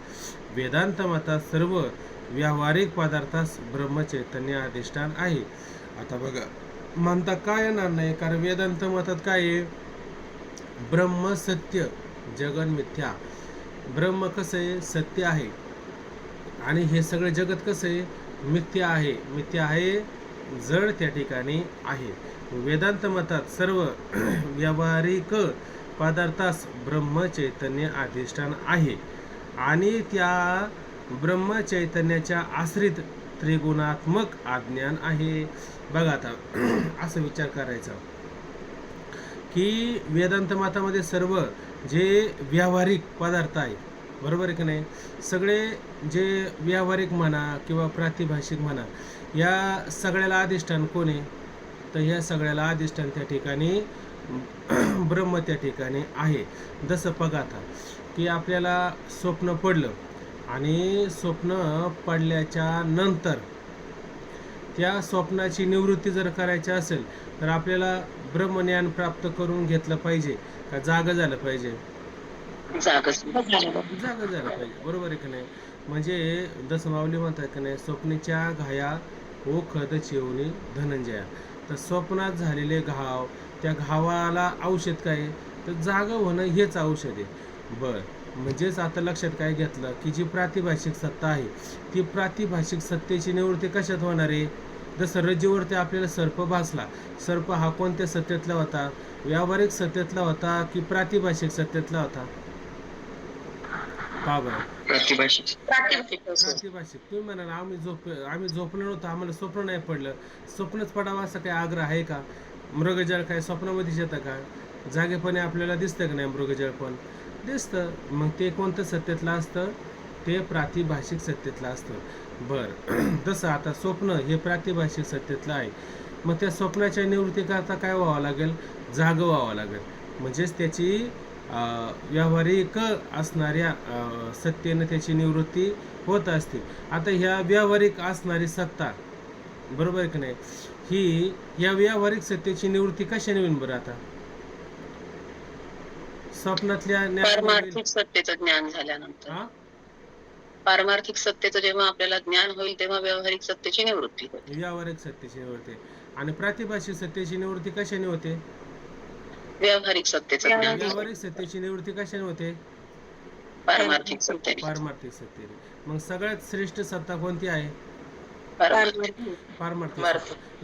वेदांत मतात सर्व व्यावहारिक पदार्थास ब्रह्मचैतन्य अधिष्ठान आहे. आता बघा म्हणता काय येणार नाही? कारण वेदांत मतात काय आहे? ब्रह्म सत्य जगन मिथ्या. ब्रह्म कसं आहे? सत्य आहे. आणि हे सगळं जगत कसं आहे? मिथ्या आहे. मिथ्या आहे, जड त्या ठिकाणी आहे. वेदांत मतात सर्व व्यावहारिक पदार्थास ब्रह्मचैतन्य अधिष्ठान आहे आणि त्या ब्रह्मचैतन्याच्या आश्रित त्रिगुणात्मक अज्ञान आहे. बघा आता असं विचार करायचा की वेदांत मतामध्ये सर्व जे व्यावहारिक पदार्थ आहे, बरोबर आहे की नाही, सगळे जे व्यावहारिक म्हणा किंवा प्रातिभाषिक म्हणा, या सगळ्याला अधिष्ठान कोण आहे? तर या सगळ्याला अधिष्ठान त्या ठिकाणी ब्रह्म त्या ठिकाणी आहे. जसं बघा आता की आपल्याला स्वप्न पडलं आणि स्वप्न पडल्याच्या नंतर त्या स्वप्नाची निवृत्ती जर करायची असेल तर आपल्याला ब्रह्मज्ञान प्राप्त करून घेतलं पाहिजे का जागं झालं पाहिजे? जागा जागं झालं पाहिजे, बरोबर आहे की नाही. म्हणजे जसं माऊली म्हणतात की नाही, स्वप्नीच्या घाया ओ खद चिवणी धनंजया. तर स्वप्नात झालेले घाव, त्या घावाला औषध काय आहे? तर जागं होणं हेच औषध आहे. बरं, म्हणजेच आता लक्षात काय घेतलं की जी प्रातिभाषिक सत्ता आहे ती प्रातिभाषिक सत्तेची निवृत्ती कशात होणार आहे? जसं रज्जूवरती आपल्याला सर्प भासला, सर्प हा कोणत्या सत्तेतला होता? व्यावहारिक सत्तेतला होता की प्रातिभाषिक सत्तेतला होता? का बरं? प्रातिभाषिक. तुम्ही म्हणाल आम्ही झोपलो नव्हतो, आम्हाला स्वप्न नाही पडलं. स्वप्नच पडावं असा काही आग्रह आहे का? मृगजळ काय स्वप्नामध्येच येतं का? जागेपणे आपल्याला दिसतं का नाही मृगजळ पण? दिसतं. मग ते कोणतं सत्तेतलं असतं? ते प्रातिभाषिक सत्तेतलं असतं. बरं, तसं आता स्वप्न हे प्रातिभाषिक सत्तेतलं आहे. मग त्या स्वप्नाच्या निवृत्तीकरता काय व्हावं लागेल? जागं व्हावं लागेल. म्हणजेच त्याची व्यावहारिक असणाऱ्या सत्तेनं त्याची निवृत्ती होत असते. आता ह्या व्यावहारिक असणारी सत्ता, बरोबर आहे की नाही, ही या व्यावहारिक सत्तेची निवृत्ती कशाने होईल बरं? आता स्वप्नातल्या पारमार्थिक सत्तेचं ज्ञान झाल्यानंतर, पारमार्थिक सत्तेचं जेव्हा आपल्याला ज्ञान होईल तेव्हा व्यावहारिक सत्तेची निवृत्ती होते. व्यावहारिक सत्तेची निवृत्ती. आणि प्रातिभाषिक सत्तेची निवृत्ती कशाने होते? व्यावहारिक सत्तेचं ज्ञान. व्यावहारिक सत्तेची निवृत्ती कशाने होते? पारमार्थिक सत्तेने. पारमार्थिक सत्तेने. मग सगळ्यात श्रेष्ठ सत्ता कोणती आहे? पारमार्थिक.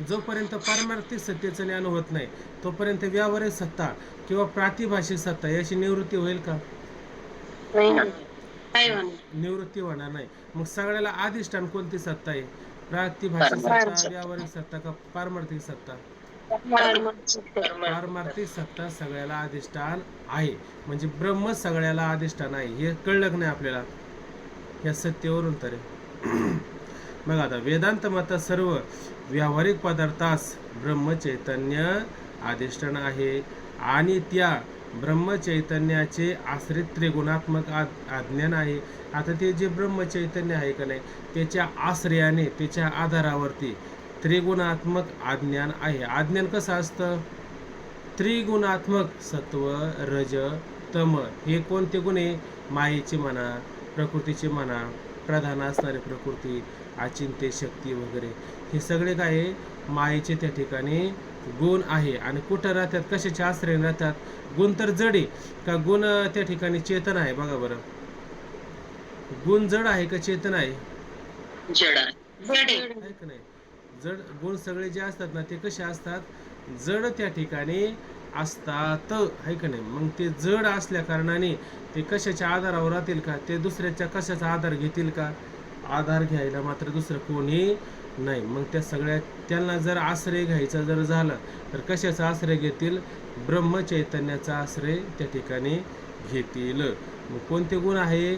जोपर्यंत पारमार्थिक सत्तेचं ज्ञान होत नाही तोपर्यंत व्यावहारिक सत्ता किंवा प्रातिभाषिक सत्ता याची निवृत्ती होईल का? निवृत्ती होणार नाही. मग सगळ्याला अधिष्ठान कोणती सत्ता आहे? प्रातिभाषिक सत्ता, व्यावहारिक सत्ता का पारमार्थिक सत्ता? पारमार्थिक सत्ता सगळ्याला अधिष्ठान आहे. म्हणजे ब्रह्म सगळ्याला अधिष्ठान आहे. हे कळलं नाही आपल्याला या सत्तेवरून? तर मग आता वेदांत मतात सर्व व्यावहारिक पदार्थास ब्रह्मचैतन्य अधिष्ठान आहे आणि त्या ब्रह्मचैतन्याचे आश्रित त्रिगुणात्मक अज्ञान आहे. आता ते जे ब्रह्मचैतन्य आहे का नाही, त्याच्या आश्रयाने, त्याच्या आधारावरती त्रिगुणात्मक अज्ञान आहे. अज्ञान कसं असतं? त्रिगुणात्मक सत्व, रज, तम. हे कोणते गुण आहे? मायेचे म्हणा, प्रकृतीचे म्हणा, प्रधान असणारे प्रकृती, अचिंत्य शक्ती वगैरे, हे सगळे काय आहे? मायेचे त्या ठिकाणी गुण आहे. आणि कुठं राहतात? कशाच्या आश्रयाने राहतात? गुण तर जड आहे का गुण त्या ठिकाणी चेतन आहे? बघा बरं, गुण जड आहे का चेतन आहे? जड आहे का नाही? जड गुण सगळे जे असतात ना ते कसे असतात? जड त्या ठिकाणी असतात, आहे का नाही? मग ते जड असल्या कारणाने ते कशाच्या आधारावर राहतील का? ते दुसऱ्याच्या कशाचा आधार घेतील का? आधार घ्यायला मात्र दुसरं कोणी नाही. मग त्या सगळ्या त्यांना जर आश्रय घ्यायचा जर झालं तर कशाचा आश्रय घेतील? ब्रह्मचैतन्याचा आश्रय त्या ठिकाणी घेतील. मग कोणते गुण आहे?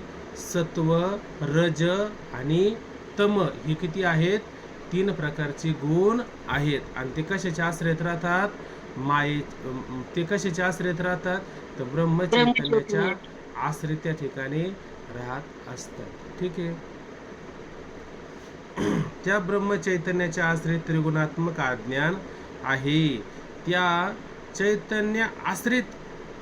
सत्व, रज आणि तम. हे किती आहेत? 3 प्रकारचे गुण आहेत. आणि ते कशाच्या आश्रयात राहतात? ते कशाच्या आश्रयात राहतात? तर ब्रह्मचैतन्याच्या आश्रय त्या ठिकाणी राहत असतात. ठीक आहे. त्या ब्रह्मचैतन्याच्या आश्रित त्रिगुणात्मक अज्ञान आहे. त्या चैतन्य आश्रित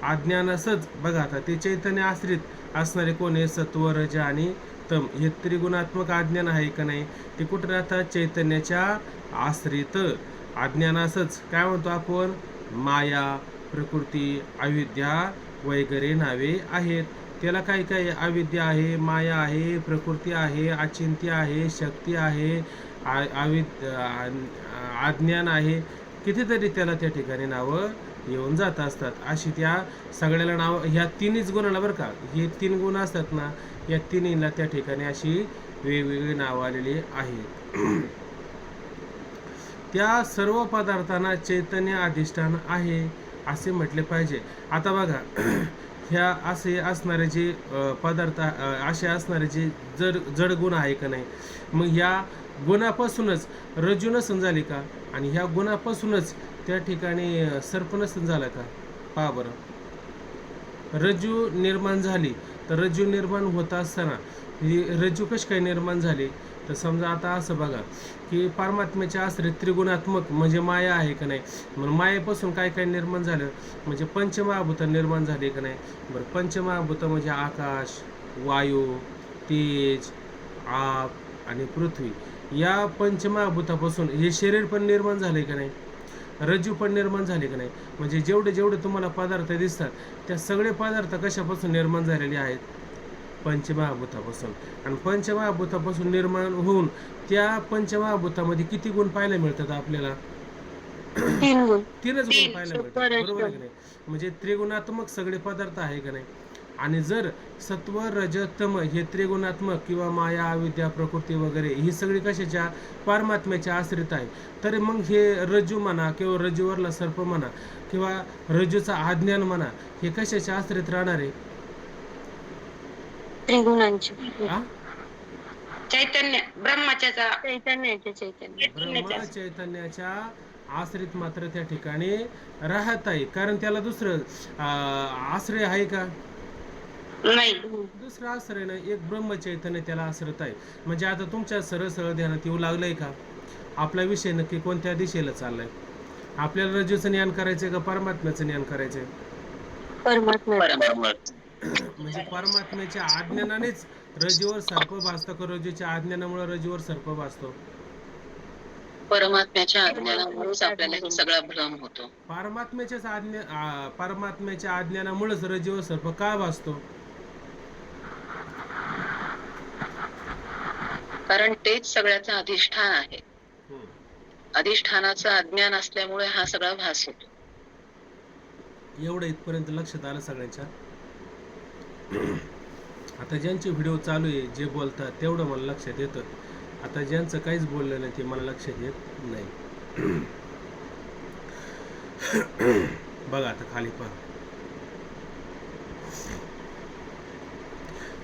अज्ञानासच बघा, आता ते चैतन्य आश्रित असणारे कोण आहे? सत्व, रज आणि तम. हे त्रिगुणात्मक अज्ञान आहे का नाही? ते कुठे राहतात? चैतन्याच्या आश्रित अज्ञानासच काय म्हणतो आपण? माया, प्रकृती, अविद्या वगैरे नावे आहेत. त्याला काय काय? अविद्या आहे, माया आहे, प्रकृती आहे, अचिंत्य आहे, शक्ती आहे, अज्ञान आहे. कितीतरी त्याला त्या ठिकाणी नावं येऊन जात असतात. अशी त्या सगळ्याला नावं, ह्या 3च गुणाला बरं का, हे 3 गुण असतात ना, या 3ला त्या ठिकाणी अशी वेगवेगळी नावं आलेली आहेत. त्या सर्व पदार्थांना चैतन्य अधिष्ठान आहे असे म्हटले पाहिजे. आता बघा, ह्या असे असणारे जे पदार्थ असे असणारे जे जड गुण आहे का नाही, मग ह्या गुणापासूनच रज्जू नसन झाली का, आणि ह्या गुणापासूनच त्या ठिकाणी सर्प नसन झाला का? पहा बरं, रज्जू निर्माण झाली तर रज्जू निर्माण होत असताना ही रज्जू कशी काय निर्माण झाली? तर समजा आता असं बघा की परमात्म्याच्या आश्रित त्रिगुणात्मक म्हणजे माया आहे का नाही, म्हणून मायेपासून काय काय निर्माण झालं, म्हणजे पंचमहाभूत निर्माण झाले का नाही. बरं, पंचमहाभूत म्हणजे आकाश, वायू, तेज, आग आणि पृथ्वी. या पंचमहाभूतापासून हे शरीर पण निर्माण झाले का नाही, रज्जू पण निर्माण झाले का नाही. म्हणजे जेवढे जेवढे तुम्हाला पदार्थ दिसतात त्या सगळे पदार्थ कशापासून निर्माण झालेले आहेत? पंचमहाभूतापासून. आणि पंचमहाभूतापासून निर्माण होऊन त्या पंचमहाभूतामध्ये किती गुण पाहायला मिळतात आपल्याला? 3 गुण. तीनच गुण पाहायला मिळतात, बरोबर आहे की नाही. म्हणजे त्रिगुणात्मक सगळे पदार्थ आहे का नाही. आणि जर सत्व रज तम हे त्रिगुणात्मक किंवा माया अविद्या प्रकृती वगैरे ही सगळी कशाच्या? परमात्म्याच्या आश्रित आहे. तर मग हे रज्जू म्हणा किंवा रज्जूवरला सर्प म्हणा किंवा रज्जूचा अज्ञान म्हणा, हे कशाच्या आश्रित राहणार आहे? त्रिगुणांची. हा? चैतन्य ब्रह्माच्या ब्रह्म चैतन्याच्या आश्रित मात्र त्या ठिकाणी राहत आहे. कारण त्याला दुसरं आश्रय आहे का? नाही. दुसरा आश्रय नाही, एक ब्रह्म चैतन्य त्याला आश्रित आहे. म्हणजे आता तुमच्या सरळ सरळ ध्यानात येऊ लागलंय का आपला विषय नक्की कोणत्या दिशेला चाललाय? आपल्याला रज्जूचं ज्ञान करायचंय का परमात्म्याचं ज्ञान करायचंय? परमात्मा. म्हणजे परमात्म्याच्या अज्ञानानेच रज्जूवर सर्प भासतो का रज्जूच्या अज्ञानामुळे रज्जूवर सर्प भासतो? परमात्म्याच्या अज्ञानामुळेच आपल्याला हे सगळा भ्रम होतो. परमात्म्याच्या अज्ञानामुळेच रज्जूवर सर्प का भासतो? कारण तेच सगळ्याचं अधिष्ठान आहे. अधिष्ठानाचं अज्ञान असल्यामुळे हा सगळा भास होतो. एवढं इथपर्यंत लक्षात आलं सगळ्यांच्या? आता ज्यांचे व्हिडिओ चालू आहे जे बोलतात तेवढं मला लक्षात येतं. आता ज्यांचं काहीच बोललं नाही ते मला लक्षात येत नाही. बघा आता खाली पहा,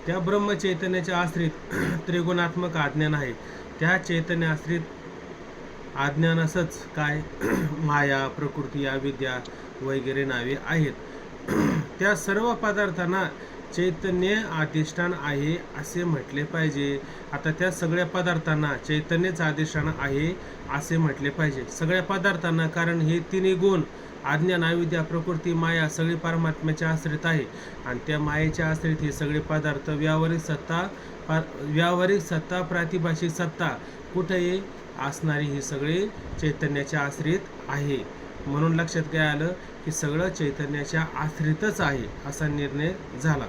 त्या ब्रह्म चैतन्याच्या आश्रित त्रिगुणात्मक अज्ञान आहे. त्या चैतन्य आश्रित अज्ञानासच काय माया प्रकृती अविद्या वगैरे नावे आहेत. त्या सर्व पदार्थांना चैतन्य अधिष्ठान आहे असे म्हटले पाहिजे. आता त्या सगळ्या पदार्थांना चैतन्यच अधिष्ठान आहे असे म्हटले पाहिजे, सगळ्या पदार्थांना. कारण हे तिन्ही गुण अज्ञान अविद्या प्रकृती माया सगळे परमात्म्याच्या आश्रित आहे. आणि त्या मायेच्या आश्रित हे सगळे पदार्थ व्यावहारिक सत्ता प्रातिभाषिक सत्ता कुठे असणारी हे सगळे चैतन्याच्या आश्रित आहे. म्हणून लक्षात काय आलं की सगळं चैतन्याच्या आश्रितच आहे असा निर्णय झाला.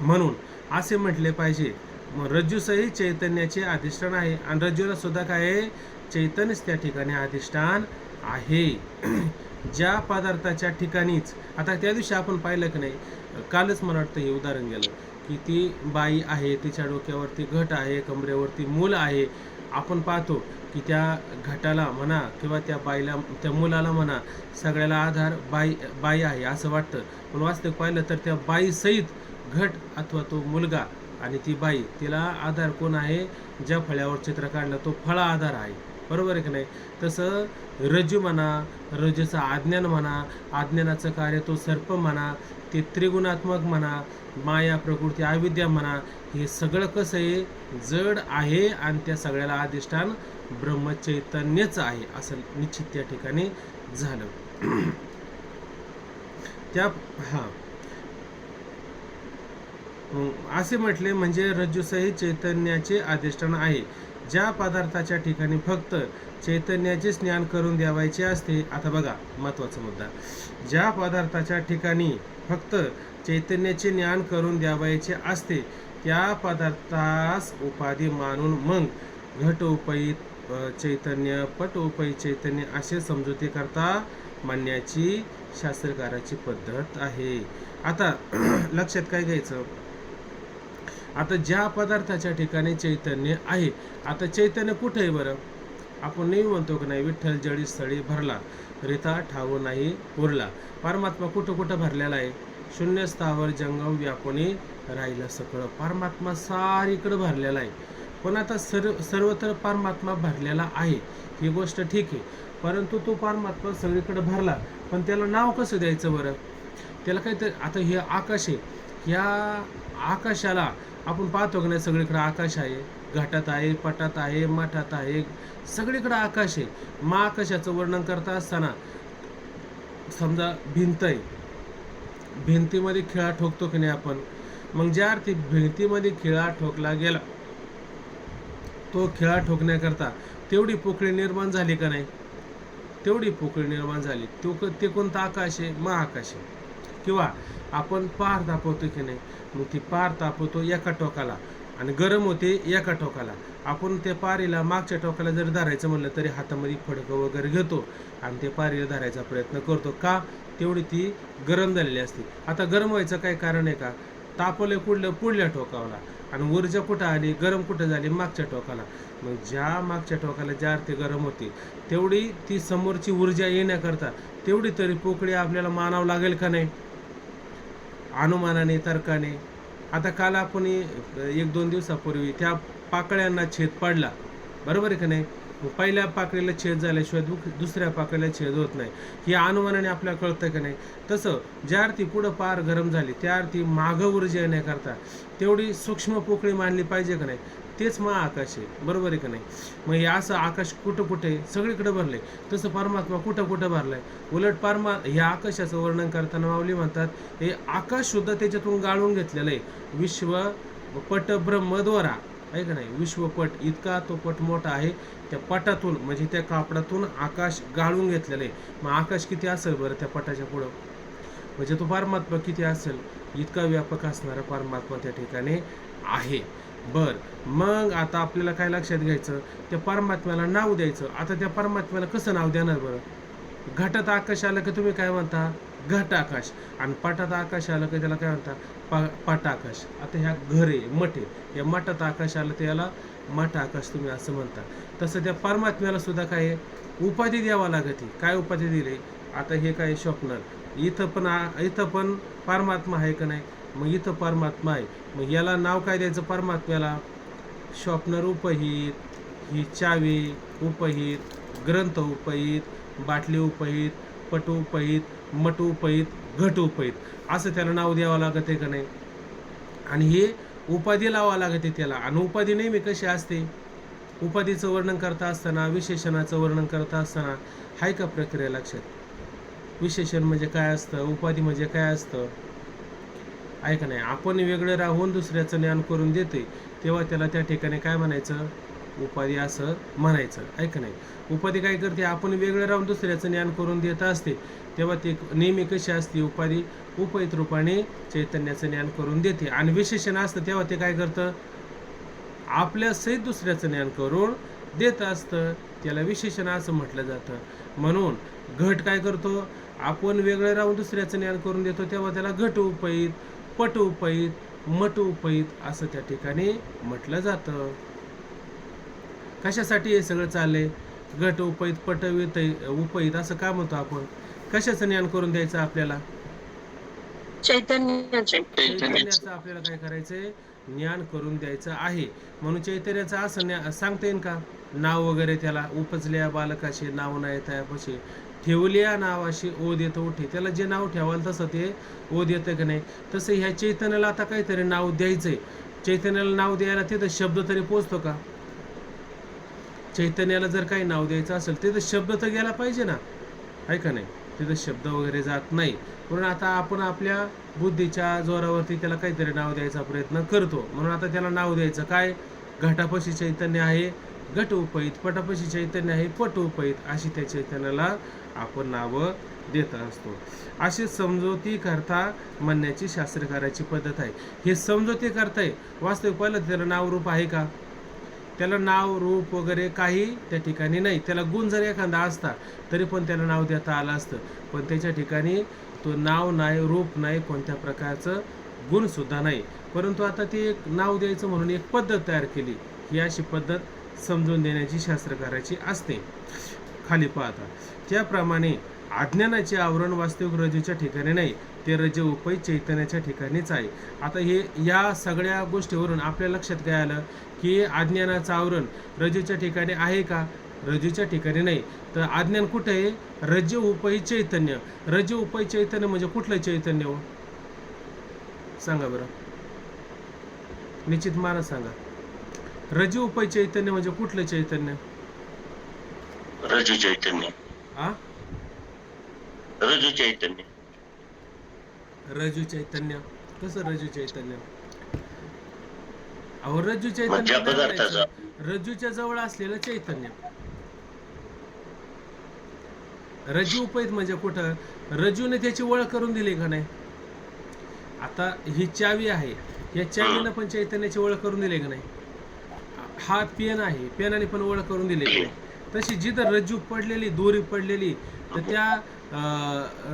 म्हणून असे म्हटले पाहिजे मग रज्जूसही चैतन्याचे अधिष्ठान आहे. आणि रज्जूला सुद्धा काय आहे? चैतन्यच त्या ठिकाणी अधिष्ठान आहे. ज्या पदार्थाच्या ठिकाणीच आता त्या दिवशी आपण पाहिलं की नाही, कालच मला वाटतं हे उदाहरण गेलं की ती बाई आहे, तिच्या डोक्यावरती घट आहे, कमरेवरती मूल आहे. आपण पाहतो की त्या घटाला म्हणा किंवा त्या बाईला त्या मुलाला म्हणा सगळ्याला आधार बाई आहे असं वाटतं. पण वास्तविक पाहिलं तर त्या बाईसहित घट अथवा तो मुलगा आणि ती बाई तिला आधार कोण आहे? ज्या फळ्यावर चित्र काढलं तो फळा आधार आहे, बरोबर आहे की नाही. तसं रज्जू म्हणा, रज्जूचं अज्ञान म्हणा, अज्ञानाचं कार्य तो सर्प म्हणा, ते त्रिगुणात्मक म्हणा, माया प्रकृती अविद्या म्हणा, हे सगळं कसं आहे? जड आहे. आणि त्या सगळ्याला अधिष्ठान ब्रह्मचैतन्यच आहे असं निश्चित त्या ठिकाणी झालं. त्या असे म्हटले म्हणजे रज्जूसहित चैतन्याचे अधिष्ठान आहे. ज्या पदार्थाच्या ठिकाणी फक्त चैतन्याचे ज्ञान करून द्यावायचे असते. आता बघा महत्वाचा मुद्दा, ज्या पदार्थाच्या ठिकाणी फक्त चैतन्याचे ज्ञान करून द्यावायचे असते त्या पदार्थास उपाधी मानून मग घटोपयित चैतन्य पटोपयित चैतन्य असे समजुती करता म्हणण्याची शास्त्रकाराची पद्धत आहे. आता लक्षात काय घ्यायचं? आता ज्या पदार्थाच्या ठिकाणी चैतन्य आहे, आता चैतन्य कुठे आहे बरं? आपण नेहमी म्हणतो की नाही, विठ्ठल जळी स्थळी भरला, रिता ठाव नाही उरला. परमात्मा कुठं कुठं भरलेला आहे? शून्य स्थावर जंगम व्यापुनी राहिलं सगळं. परमात्मा सारीकडं भरलेला आहे. पण आता सर्वत्र परमात्मा भरलेला आहे, ही गोष्ट ठीक आहे. परंतु तो परमात्मा सगळीकडे भरला, पण त्याला नाव कसं द्यायचं बरं? त्याला काहीतरी, आता हे आकाश आहे, ह्या आकाशाला आपण पाहतो की नाही, सगळीकडे आकाश आहे, घाटात आहे, पटात आहे, माठात आहे, सगळीकडे आकाश आहे. मग आकाशाचं वर्णन करता असताना समजा भिंत आहे, भिंतीमध्ये खिळा ठोकतो की नाही आपण, मग ज्या अर्थी भिंतीमध्ये खिळा ठोकला गेला, तो खिळा ठोकण्याकरता तेवढी पोकळी निर्माण झाली का नाही? तेवढी पोकळी निर्माण झाली. ते कोणतं आकाश आहे? महाआकाश आहे. किंवा आपण पार तापवतो की नाही, मग ती पार तापवतो एका टोकाला आणि गरम होते एका टोकाला. आपण त्या पारीला मागच्या टोकाला जर धरायचं म्हणलं तरी हातामध्ये फडकं वगैरे घेतो आणि ते पारीला धरायचा प्रयत्न करतो. का? तेवढी ती गरम झालेली असते. आता गरम व्हायचं काय कारण आहे का? तापवलं पुढल्या टोकाला आणि ऊर्जा कुठं आली, गरम कुठं झाली? मागच्या टोकाला. मग ज्या मागच्या टोकाला ज्या अर्थी गरम होते, तेवढी ती समोरची ऊर्जा येण्याकरता तेवढी तरी पोकळी आपल्याला मानावं लागेल का नाही? अनुमानाने, तर्काने. आता काल आपण 1-2 दिवसापूर्वी त्या पाकळ्यांना छेद पडला, बरोबर आहे का नाही? पहिल्या पाकळीला छेद झाल्याशिवाय दुसऱ्या पाकळीला छेद होत नाही, हे अनुमानाने आपल्याला कळतं का नाही? तसं ज्या अर्थी पुढं पार गरम झाली, त्या अर्थी मागं ऊर्जा येण्याकरता तेवढी सूक्ष्म पोकळी मानली पाहिजे का नाही? तेच महाआकाश आहे, बरोबर आहे का नाही? मग हे असं आकाश कुठं कुठे सगळीकडे भरले, तसं परमात्मा कुठं कुठं भरलाय. उलट ह्या आकाशाचं वर्णन करताना माऊली म्हणतात, हे आकाश सुद्धा त्याच्यातून गाळून घेतलेलं आहे. विश्व पट ब्रह्मद्वारा आहे का नाही? विश्वपट इतका तो पट मोठा आहे, त्या पटातून म्हणजे त्या कापडातून आकाश गाळून घेतलेलं आहे. मग आकाश किती असेल बरं त्या पटाच्या पुढं? म्हणजे तो परमात्मा किती असेल? इतका व्यापक असणारा परमात्मा त्या ठिकाणी आहे. मग आता आपल्याला काय लक्षात घ्यायचं? त्या परमात्म्याला नाव द्यायचं. आता त्या परमात्म्याला कसं नाव देणार बरं? घटात आकाश आलं की तुम्ही काय म्हणता? घट आकाश. आणि पटात आकाश आलं की त्याला काय म्हणता? पट आकाश. आता ह्या घरे मठे, या मठात आकाश आलं त्याला मठ आकाश तुम्ही असं म्हणता. तसं त्या परमात्म्याला सुद्धा काय उपाधी द्यावा लागते. काय उपाधी दिली? आता हे काय स्वप्न, इथं पण परमात्मा आहे का नाही? मग इथं परमात्मा आहे, मग याला नाव काय द्यायचं परमात्म्याला? स्वप्नर उपहित, ही चावी उपहित, ग्रंथ उपहित, बाटली उपहित, पट उपहित, मट उपहित, घट उपहित, असं त्याला नाव द्यावं लागत आहे का नाही? आणि हे उपाधी लावावं लागते त्याला. आणि उपाधी नेहमी कशी असते? उपाधीचं वर्णन करता असताना, विशेषणाचं वर्णन करता असताना हाय का प्रक्रिया लक्षात? विशेषण म्हणजे काय असतं, उपाधी म्हणजे काय असतं, आहे का नाही? आपण वेगळे राहून दुसऱ्याचं ज्ञान करून देते तेव्हा त्याला त्या ठिकाणी काय म्हणायचं? उपाधी असं म्हणायचं, आहे का नाही? उपाधी काय करते? आपण वेगळे राहून दुसऱ्याचं ज्ञान करून देत असते तेव्हा ते नेहमी कशी असते? उपाधी उपहित रूपाने चैतन्याचं ज्ञान करून देते. आणि विशेषण असतं तेव्हा ते काय करतं? आपल्या सहित दुसऱ्याचं ज्ञान करून देत असतं, त्याला विशेषण असं म्हटलं जातं. म्हणून घट काय करतो? आपण वेगळे राहून दुसऱ्याचं ज्ञान करून देतो तेव्हा त्याला घट उपहित, पट उपहित, मट उपहित असं त्या ठिकाणी म्हटलं जातं. कशासाठी हे सगळं चाललंय? घट उपहित, पट उपहित असं का म्हणतो आपण? कशाचं ज्ञान करून द्यायचं आपल्याला? चैतन्याचं आपल्याला काय करायचंय? ज्ञान करून द्यायचं आहे. म्हणून चैतन्याचं असं सांगता येईल का? नाव वगैरे त्याला उपजल्या बालकाशी नाव नाही त्यापाशी ठेवल्या नावाशी ओध येतं उठे. त्याला जे नाव ठेवाल तसं ते ओध येतं का नाही? तसं ह्या चैतन्याला आता काहीतरी नाव द्यायचंय. चैतन्याला नाव द्यायला तिथं शब्द तरी पोचतो का? चैतन्याला जर काही नाव द्यायचं असेल तिथं शब्द तर गेला पाहिजे ना, आहे का नाही? तिथं शब्द वगैरे जात नाही. म्हणून आता आपण आपल्या बुद्धीच्या जोरावरती त्याला काहीतरी नाव द्यायचा प्रयत्न करतो. म्हणून आता त्याला नाव द्यायचं काय? घटापाशी चैतन्य आहे, घट उपहित, पटापाशी चैतन्य आहे, पट उपहित, अशी त्या चैतन्याला आपण नावं देत असतो. अशी समजोती करता म्हणण्याची शास्त्रकाराची पद्धत आहे. हे समजोती करताय वास्तविक पाहिलं त्याला नाव रूप आहे का? त्याला नाव रूप वगैरे काही त्या ठिकाणी नाही. त्याला गुण जर एखादा असता तरी पण त्याला नाव देता आलं असतं, पण त्याच्या ठिकाणी तो नाव नाही, रूप नाही, कोणत्या प्रकारचं गुण सुद्धा नाही. परंतु आता ते एक नाव द्यायचं म्हणून एक पद्धत तयार केली. ही अशी पद्धत समजून देण्याची शास्त्रकाराची असते. खाली पाहता त्याप्रमाणे अज्ञानाचे आवरण वास्तविक रजूच्या ठिकाणी नाही, ते रज उपहित चैतन्याच्या ठिकाणीच आहे. आता हे या सगळ्या गोष्टीवरून आपल्या लक्षात काय आलं की अज्ञानाचं आवरण रजूच्या ठिकाणी आहे का? रजूच्या ठिकाणी नाही. तर अज्ञान कुठे आहे? रज उपहित चैतन्य. रज उपहित चैतन्य म्हणजे कुठलं चैतन्य हो? सांगा बरं, निश्चित मानस सांगा. रज उपहित चैतन्य म्हणजे कुठलं चैतन्य? रजू चैतन्य. आ रजू चैतन्य. रजू चैतन्य. कसं रजू चैतन्य? अहो रज्जू ज्या चैतन्य काय पदार्थाचा म्हणायचं? रज्जूच्या जवळ असलेलं चैतन्य. रज्जू उपहित म्हणजे कुठं? रज्जूने त्याची ओळख करून दिली का नाही? आता ही चावी आहे, या चावीनं पण चैतन्याची ओळख करून दिली का नाही? हा पेन आहे, पेनाने पण ओळख करून दिली का नाही? तशी जिथं रज्जू पडलेली, दोरी पडलेली, तर त्या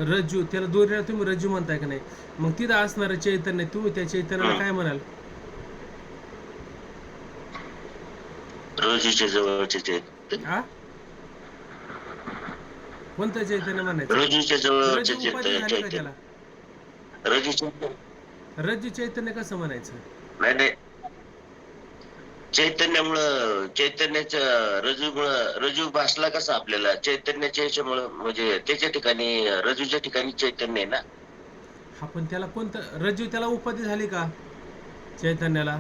रज्जू, त्याला दोरीला तुम्ही रज्जू म्हणताय का नाही? मग तिथं असणारं चैतन्य, तुम्ही त्या चैतन्याला काय म्हणाल? रजूच्या जवळचे चैतन्य. हा, कोणतं चैतन्य म्हणायचं? रजूच्या जवळचे रज्जू उपाधी झाली का त्याला? रजूच्या रज्जू चैतन्य कसं म्हणायचं? नाही नाही, चैतन्यामुळं, चैतन्याच्या रजूमुळं, रजू भासला कसा आपल्याला चैतन्याच्या ह्याच्यामुळं, म्हणजे त्याच्या ठिकाणी, रजूच्या ठिकाणी चैतन्य आहे ना. हा, पण त्याला कोणतं रज्जू, त्याला उपाधी झाली का चैतन्याला?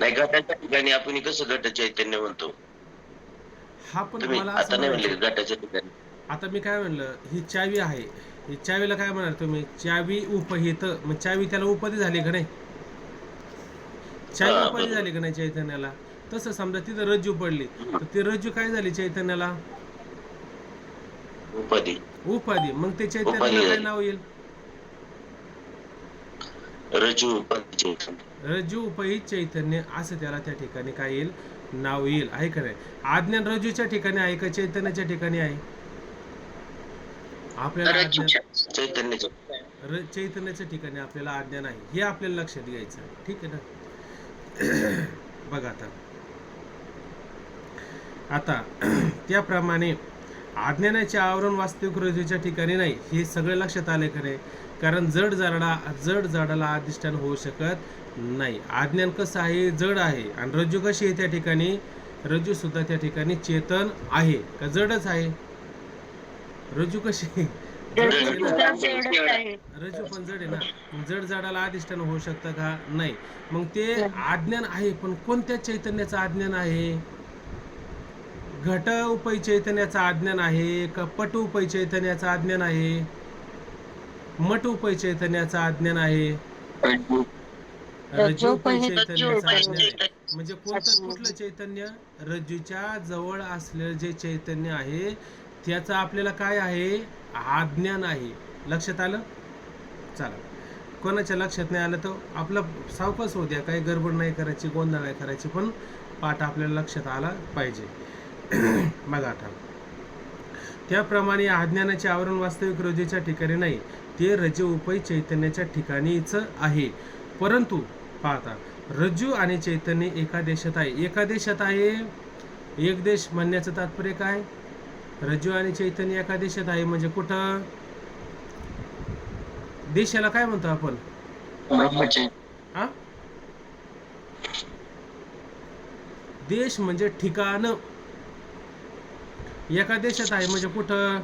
नाही, घटाच्या ठिकाणी आपण कसं घट चैतन्य म्हणतो, हा, पण तुम्ही मला आता असं नाही म्हणले म्हणायचं, घटाच्या ठिकाणी. आता मी काय म्हणलं, ही चावी आहे, ही चावीला काय म्हणाल तुम्ही? चावी उपहित. मग चावी त्याला उपाधी झाली का नाही? चावी हा, उपाधी बरोबर. झाली का नाही चैतन्याला? तसं समजा तिथं रज्जू पडली, तर ती रज्जू काय झाली चैतन्याला? उपाधी. उपाधी. मग ते उपाधी चैतन्याला काय झाली. नाव येईल? रजू उपाधी चैतन्य. रज्जू उपहित चैतन्य असं त्याला त्या ठिकाणी काय येईल? नाव येईल. आहे का नाही? अज्ञान रज्जूच्या ठिकाणी आहे का चैतन्याच्या ठिकाणी आहे? आपल्याला अज्ञान रज्जूच्या. चैतन्याच्या. चैतन्याच्या ठिकाणी आपल्याला अज्ञान आहे, हे आपल्याला लक्षात घ्यायचं आहे. ठीक आहे ना? बघा आता त्याप्रमाणे अज्ञानाचे आवरण वास्तविक रज्जूच्या ठिकाणी नाही, हे सगळं लक्षात आले का नाही? कारण जड जाडाला अधिष्ठान होऊ शकत नाही. अज्ञान कसं आहे? जड आहे. आणि रज्जू कशी आहे त्या ठिकाणी? रज्जू सुद्धा त्या ठिकाणी चेतन आहे का जडच आहे? रज्जू कशी आहे? रज्जू सुद्धा जडच आहे. रज्जू पण जड आहे ना. जड जाडाला अधिष्ठान होऊ शकतं का? नाही. मग ते अज्ञान आहे, पण कोणत्या चैतन्याचं अज्ञान आहे? घट उपय चैतन्याचं अज्ञान आहे का पट उपय चैतन्याचं अज्ञान आहे? मट उपय चैतन्याचं अज्ञान आहे? रज्जू उपय चैतन्याचं अज्ञान आहे. म्हणजे कुठलं चैतन्य? रज्जूच्या जवळ असलेलं जे चैतन्य आहे त्याचं आपल्याला काय आहे? अज्ञान आहे. लक्षात आलं? चला, कोणाच्या लक्षात नाही आलं तर आपलं सावकाश होऊ द्या, काही गडबड नाही करायची, गोंधळ नाही करायची, पण पाठ आपल्याला लक्षात आला पाहिजे. बघा आता, त्याप्रमाणे अज्ञानाचे आवरण वास्तविक रज्जूच्या ठिकाणी नाही, ते रज्जू उपहित चैतन्याच्या ठिकाणीच आहे. परंतु पाहता, रज्जू आणि चैतन्य एका देशात आहे. एका देशात आहे. एक देश म्हणण्याचं तात्पर्य काय? रज्जू आणि चैतन्य एका देशात आहे म्हणजे कुठं? देशाला काय म्हणतो आपण? हा, देश म्हणजे ठिकाण. एका देशात आहे म्हणजे कुठं?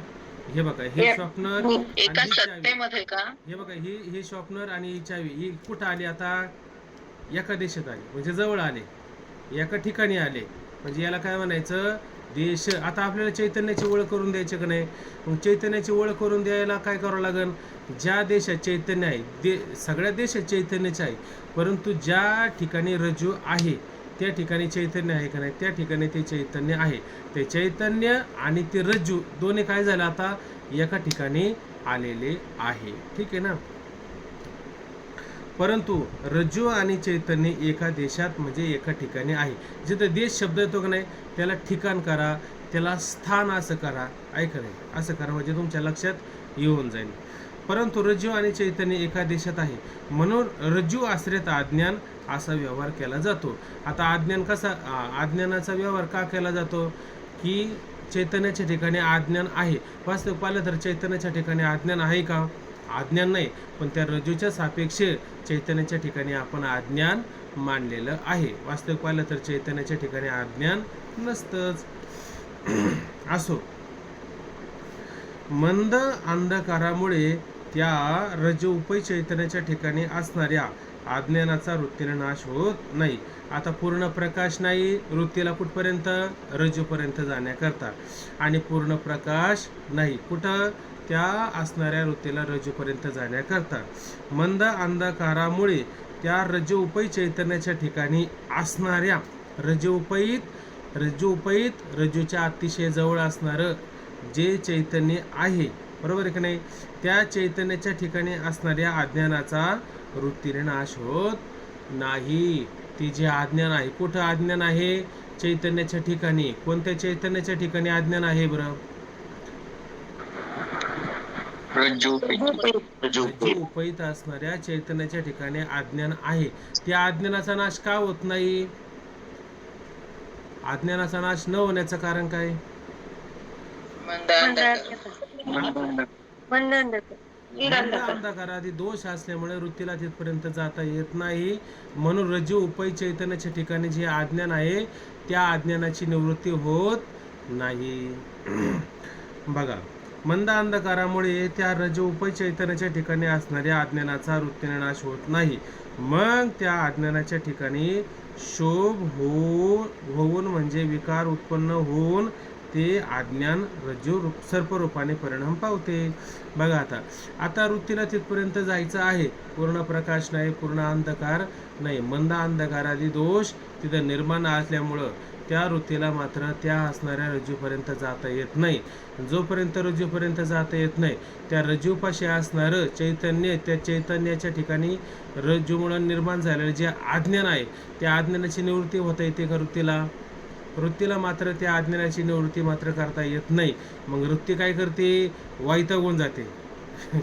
हे बघा, हे शॉपनर आणि एका ही चावी. सत्तेमध्ये का? हे बघा, ही शॉपनर आणि ही चावी, ही कुठं आली? आता एका देशात आली म्हणजे जवळ आले, एका ठिकाणी आले, म्हणजे याला काय म्हणायचं? देश. आता आपल्याला चैतन्याची ओळख करून द्यायची का नाही? मग चैतन्याची ओळख करून द्यायला काय करावं लागेल? ज्या देशात चैतन्य आहे, सगळ्या देशात चैतन्यच आहे, परंतु ज्या ठिकाणी रज्जू आहे त्या ठिकाणी चैतन्य आहे का नाही? त्या ठिकाणी ते चैतन्य आहे. ते चैतन्य आणि ते रज्जू दोन्ही काय झालं? आता एका ठिकाणी आलेले आहे. ठीक आहे ना? परंतु रज्जू आणि चैतन्य एका देशात म्हणजे एका ठिकाणी आहे. जिथं देश शब्द येतो का नाही त्याला ठिकाण करा, त्याला स्थान असं करा. ऐका नाही, असं करा म्हणजे तुमच्या लक्षात येऊन जाईल. परंतु रज्जू आणि चैतन्य एका देशात आहे म्हणून रज्जू आश्रित अज्ञान असा व्यवहार केला जातो. आता अज्ञानाचा व्यवहार का केला जातो? की चैतन्याच्या ठिकाणी अज्ञान आहे. वास्तविक पाहिलं तर चैतन्याच्या ठिकाणी अज्ञान आहे का? अज्ञान नाही, पण त्या रज्जूच्या सापेक्ष चैतन्याच्या ठिकाणी आपण अज्ञान मानलेलं आहे. वास्तविक पाहिलं तर चैतन्याच्या ठिकाणी अज्ञान नसतंच. असो, मंद अंधकारामुळे त्या रज्जूपै चैतन्याच्या ठिकाणी असणाऱ्या अज्ञानाचा वृत्तीने नाश होत नाही. आता पूर्ण प्रकाश नाही वृत्तीला कुठपर्यंत? रज्जूपर्यंत जाण्याकरता. आणि पूर्ण प्रकाश नाही कुठं? त्या असणाऱ्या वृत्तीला रज्जूपर्यंत जाण्याकरता. मंद अंधकारामुळे त्या रज्जूपै चैतन्याच्या ठिकाणी असणाऱ्या रज्जूपैत रज्जूच्या अतिशय जवळ असणारं जे चैतन्य आहे, बरोबर आहे की नाही, त्या चैतन्याच्या ठिकाणी असणाऱ्या अज्ञानाचा वृत्तीने नाश होत नाही. ती जे अज्ञान आहे, कुठं अज्ञान आहे? चैतन्याच्या ठिकाणी. कोणत्या चैतन्याच्या ठिकाणी अज्ञान आहे बरं? रज्जूपैत असणाऱ्या चैतन्याच्या ठिकाणी अज्ञान आहे. त्या अज्ञानाचा नाश का होत नाही? अज्ञानाचा नाश न होण्याचं कारण काय? मंद अंधकारादी दोष असल्यामुळे वृत्तीला तिथपर्यंत जाता येत नाही. म्हणून रज्जूपै चैतन्याच्या ठिकाणी जे अज्ञान आहे त्या अज्ञानाची निवृत्ती होत नाही. बघा, मंद अंधकारामुळे त्या रज्जूपै चैतन्याच्या ठिकाणी असणाऱ्या अज्ञानाचा वृत्तीने नाश होत नाही. मग त्या अज्ञानाच्या ठिकाणी शोभ होऊन म्हणजे विकार उत्पन्न होऊन ते अज्ञान रज्जू सर्परूपाने परिणाम पावते. बघा, आता वृत्तीला तिथपर्यंत जायचं आहे. पूर्ण प्रकाश नाही, पूर्ण अंधकार नाही, मंद अंधकारादी दोष तिथं निर्माण असल्यामुळं त्या वृत्तीला मात्र त्या असणाऱ्या रज्जूपर्यंत जाता येत नाही. जोपर्यंत रज्जूपर्यंत जाता येत नाही त्या रज्जूपाशी असणारं चैतन्य, त्या चैतन्याच्या ठिकाणी रज्जूमुळे निर्माण झालेलं जे अज्ञान आहे त्या अज्ञानाची निवृत्ती होता येते का वृत्तीला मात्र त्या अज्ञानाची निवृत्ती मात्र करता येत नाही. मग वृत्ती काय करते? वैतागून जाते.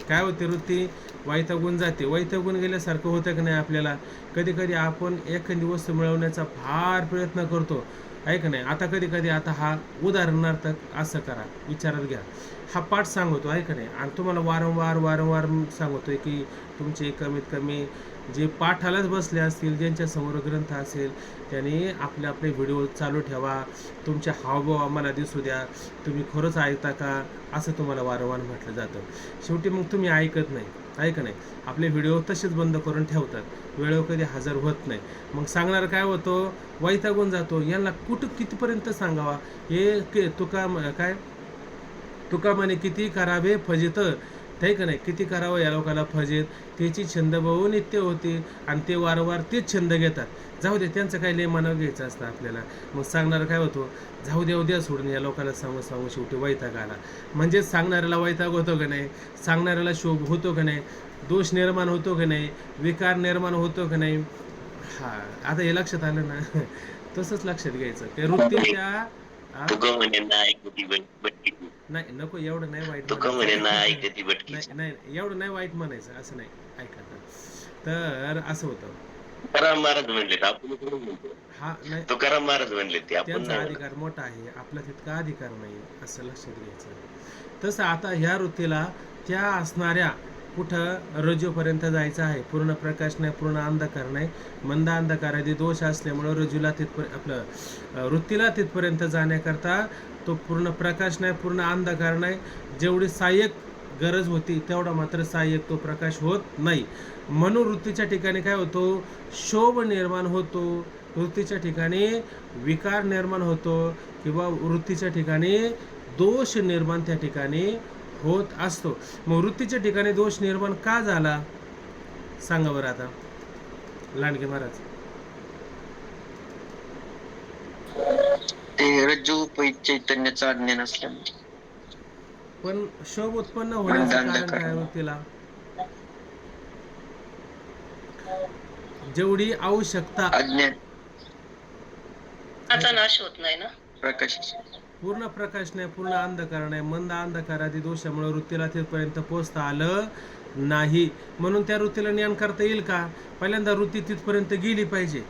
काय होते? वृत्ती वैतागून जाते. वैतागून गेल्यासारखं होतं की नाही आपल्याला? कधी कधी आपण एखादी वस्तू मिळवण्याचा फार प्रयत्न करतो, आहे का नाही? आता कधी कधी आता हा उदाहरणार्थ असं करा, विचारात घ्या, हा पाठ सांगतो, आहे का नाही, आणि तुम्हाला वारंवार सांगतोय की तुमचे कमीत कमी जे पाठालाच बसले असतील, ज्यांच्या समोर ग्रंथ असेल, त्यांनी आपले व्हिडिओ चालू ठेवा, तुमचे हावभाव आम्हाला दिसू द्या, तुम्ही खरंच ऐकता का, असं तुम्हाला वारंवार म्हटलं जातं. शेवटी मग तुम्ही ऐकत नाही, ऐका नाही, आपले व्हिडिओ तसेच बंद करून ठेवतात, वेळेवर कधी हजर होत नाही. मग सांगणार काय होतं? वैतागून जातो. यांना कितीपर्यंत सांगावा? हे तुका म्हणे किती करावे फजित, ते का नाही, किती करावं या लोकांना फजित, त्याची छंद बहु नित्य होती आणि ते वारंवार तेच छंद घेतात. जाऊ दे, त्यांचं काही लय मनावर घ्यायचं असतं आपल्याला. मग सांगणार काय होतो? जाऊ द्या सोडून, या लोकांना सांगू शेवटी वैताग आला. म्हणजे सांगणाऱ्याला वैताग होतो का नाही? सांगणाऱ्याला शोभ होतो का नाही? दोष निर्माण होतो का नाही? विकार निर्माण होतो का नाही? हा, आता हे लक्षात आलं ना? तसंच लक्षात घ्यायचं. ते वृत्तीच्या नाही, नको एवढं नाही वाईट नाही, एवढं नाही वाईट म्हणायचं, असं नाही. ऐका, तर असं होतं. तुकाराम महाराज म्हणले, हा नाही, तुकाराम महाराज म्हणले त्यांचा अधिकार मोठा आहे, आपला तितका अधिकार नाही, असं लक्षात घ्यायचं. तसं आता ह्या वृत्तीला त्या असणाऱ्या कुठं रज्जूपर्यंत जायचं आहे. पूर्ण प्रकाश नाही, पूर्ण अंधकार नाही, मंद अंधकारादी दोष असल्यामुळं रज्जूला वृत्तीला तिथपर्यंत जाण्याकरता तो पूर्ण प्रकाश नाही, पूर्ण अंधकार नाही, जेवढी सहाय्यक गरज होती तेवढा मात्र सहाय्यक तो प्रकाश होत नाही. म्हणून वृत्तीच्या ठिकाणी काय होतो? शोभ निर्माण होतो, वृत्तीच्या ठिकाणी विकार निर्माण होतो, किंवा वृत्तीच्या ठिकाणी दोष निर्माण त्या ठिकाणी होत असतो. मग वृत्तीच्या ठिकाणी दोष निर्माण का झाला सांगा बरं आता लांडगे महाराज? ते रज्जूपै चैतन्याचं अज्ञान असल्यामुळे. पण शोभ उत्पन्न होण्याचं कारण काय वृत्तीला? जेवढी आवश्यकता अज्ञानाचा नाश होत नाही ना. प्रकाश पूर्ण प्रकाश नाही, पूर्ण अंधकार नाही, मंद अंधकारादी दोषामुळे वृत्तीला तिथपर्यंत पोहोचता आलं नाही. म्हणून त्या वृत्तीला ज्ञान करता येईल का? पहिल्यांदा वृत्ती तिथपर्यंत गेली पाहिजे,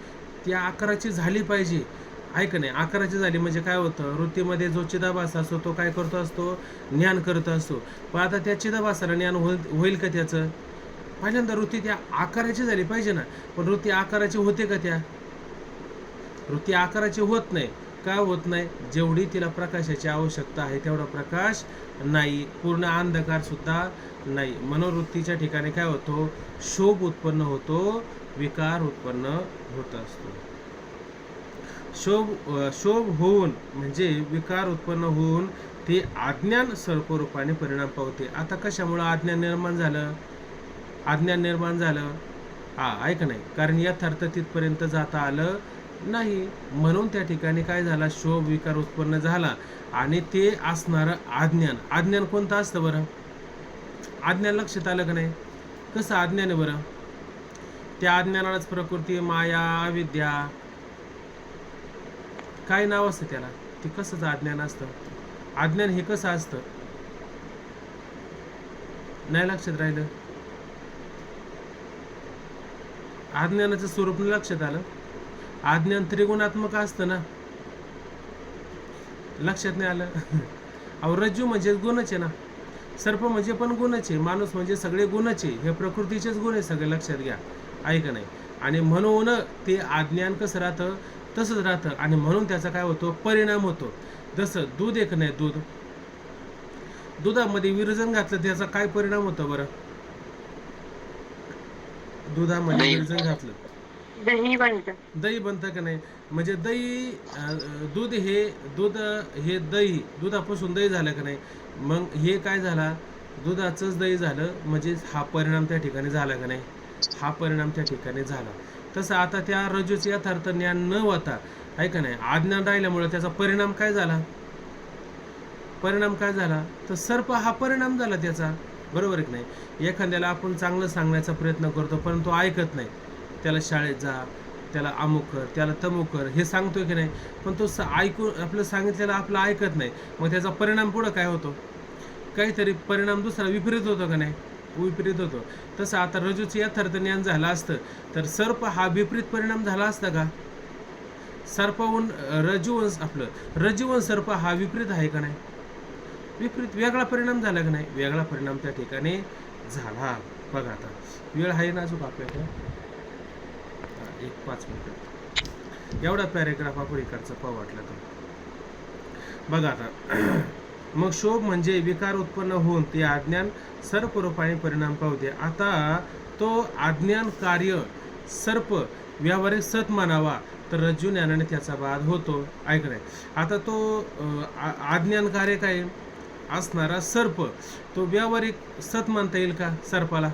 त्या आकाराची झाली पाहिजे, आहे का नाही? आकाराची झाली म्हणजे काय होतं, वृत्तीमध्ये जो चिदाभास असतो तो काय करतो असतो, ज्ञान करत असतो. पण आता त्या चिदाभासाला ज्ञान होईल का त्याचं? पहिल्यांदा वृत्ती त्या आकाराची झाली पाहिजे ना. पण वृत्ती आकाराची होते का? त्या वृत्ती आकाराची होत नाही. का होत नाही? जेवढी तिला प्रकाशाची आवश्यकता आहे तेवढा प्रकाश नाही, पूर्ण अंधकार सुद्धा नाही. मनोवृत्तीच्या ठिकाणी काय होतो, शोभ उत्पन्न होतो, विकार उत्पन्न होत असतो. शोभ होऊन म्हणजे विकार उत्पन्न होऊन ते अज्ञान सर्परूपाने परिणाम पावते. आता कशामुळं अज्ञान निर्माण झालं? अज्ञान निर्माण झालं ऐक नाही, कारण यथार्थ तिथपर्यंत जाता आलं नाही, म्हणून त्या ठिकाणी काय झाला, शोभ विकार उत्पन्न झाला. आणि ते असणारं अज्ञान, अज्ञान कोणतं असतं बरं? अज्ञान लक्षात आलं का नाही? कसं अज्ञान आहे बरं? त्या अज्ञानालाच प्रकृती, माया, अविद्या काय नाव असतं त्याला? ते कसंच अज्ञान असतं? अज्ञान हे कसं असतं? नाही लक्षात राहिलं? अज्ञानाचं स्वरूप लक्षात आलं? अज्ञान त्रिगुणात्मक असतं ना, लक्षात नाही आलं? अहो रज्जू म्हणजे गुणच आहे ना, सर्प म्हणजे पण गुणच आहे, माणूस म्हणजे सगळे गुणच आहे, हे प्रकृतीचेच गुण आहे सगळे, लक्षात घ्या. ऐका नाही. आणि म्हणून ते अज्ञान कसं राहतं तसंच राहतं, आणि म्हणून त्याचा काय होतो, परिणाम होतो. जसं दूध एक नाही, दुधामध्ये विरजन घातलं त्याचा काय परिणाम होतो बरं? दुधामध्ये विरजन घातलं दही बनतं. दही बनतं का नाही? म्हणजे दही दूध हे दही, दुधापासून दही झालं का नाही? मग हे काय झाला, दुधाचंच दही झालं, म्हणजे हा परिणाम त्या ठिकाणी झाला का नाही? हा परिणाम त्या ठिकाणी झाला. तसं आता त्या रज्जूचे यथार्थ ज्ञान न होता आहे का नाही, अज्ञान राहिल्यामुळे त्याचा परिणाम काय झाला? परिणाम काय झाला तर सर्प हा परिणाम झाला त्याचा, बरोबर आहे की नाही? एखाद्याला आपण चांगलं सांगण्याचा प्रयत्न करतो पण तो ऐकत नाही. त्याला शाळेत जा, त्याला अमुक कर, त्याला तमुक कर हे सांगतोय की नाही, पण तो ऐकून आपलं सांगितलेलं आपलं ऐकत नाही. मग त्याचा परिणाम पुढं काय होतो? काहीतरी परिणाम दुसरा विपरीत होतो का नाही? विपरीत होतो. तसं आता रज्जूचं यथार्थ ज्ञान झालं असतं तर सर्प हा विपरीत परिणाम झाला असता का? सर्पाहून रज्जूहून सर्प हा विपरीत आहे का नाही? विपरीत, वेगळा परिणाम झाला का नाही? वेगळा परिणाम त्या ठिकाणी झाला. बघा आता वेळ आहे ना अजून आपल्याकडे, 1-5 मिनिट. एवढा पॅरेग्राफ आपण इकडचा पाहू वाटला तर बघा आता. मग शोभ म्हणजे विकार उत्पन्न होऊन ते अज्ञान सर्प रूपाने परिणाम पावते. आता तो अज्ञान कार्य सर्प व्यावहारिक सत मानावा तर रज्जू ज्ञानाने त्याचा बाध होतो. ऐक नाही. आता तो अज्ञान कार्य काय असणारा सर्प तो व्यावहारिक सत मानता येईल का? सर्पाला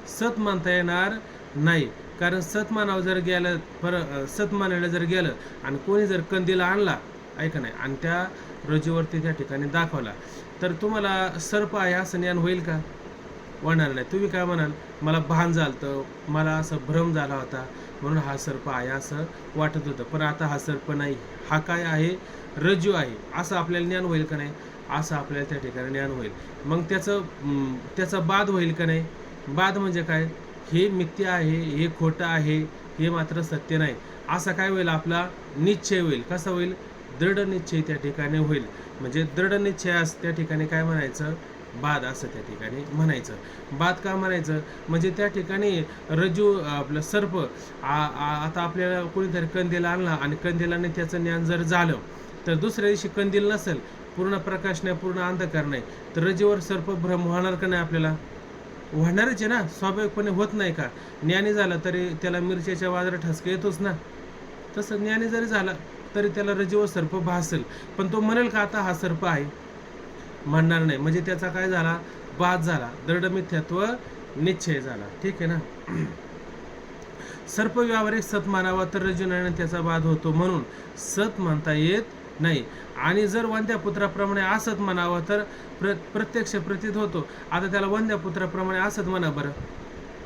सत मानता येणार नाही, कारण सत मानावं जर गेलं, सत मानायला जर गेलं आणि कोणी जर कंदील आणला ऐका नाही आणि त्या रज्जूवरती त्या ठिकाणी दाखवला तर तुम्हाला सर्प आहे असं ज्ञान होईल का? होणार नाही. तुम्ही काय म्हणाल, मला भान झालं, मला असं भ्रम झाला होता म्हणून हा सर्प आहे असं वाटत होतं, पण आता हा सर्प नाही, हा काय आहे, रज्जू आहे असं आपल्याला ज्ञान होईल का नाही? असं आपल्याला त्या ठिकाणी ज्ञान होईल. मग त्याचा बाध होईल का नाही? बाध म्हणजे काय, हे मिथ्या आहे, हे खोटं आहे, हे मात्र सत्य नाही, असा काय होईल, आपला निश्चय होईल. कसा होईल? दृढ निश्चय त्या ठिकाणी होईल. म्हणजे दृढ निश्चय त्या ठिकाणी काय म्हणायचं, बाध असं त्या ठिकाणी म्हणायचं. बाध का म्हणायचं, म्हणजे त्या ठिकाणी रज्जू आपलं सर्प आता आपल्याला कोणीतरी कंदील आणला आणि कंदिलाने त्याचं ज्ञान जर झालं तर दुसऱ्या दिवशी कंदील नसेल, पूर्ण प्रकाश नाही, पूर्ण अंधकार नाही, तर रज्जूवर सर्प भ्रम होणार का नाही? आपल्याला होणारच आहे ना, स्वाभाविकपणे होत नाही का? ज्ञानी झाला तरी त्याला मिरच्याच्या वाजरा ठसका येतोच ना, तसं ज्ञानी जरी झाला तरी त्याला रज्जूवर सर्प भासेल, पण तो म्हणेल का आता हा सर्प आहे? म्हणणार नाही. म्हणजे त्याचा काय झाला, बाध झाला, दृढ मिथ्यात्व निश्चय झाला. ठीक आहे ना? सर्प व्यावहारिक सत मानावा तर रज्जूने त्याचा बाध होतो, म्हणून सत म्हणता येत नाही. आणि जर वंद्यापुत्राप्रमाणे असत म्हणावं तर प्रत्यक्ष प्रतीत होतो. आता त्याला वंद्यापुत्राप्रमाणे असत म्हणा बरं.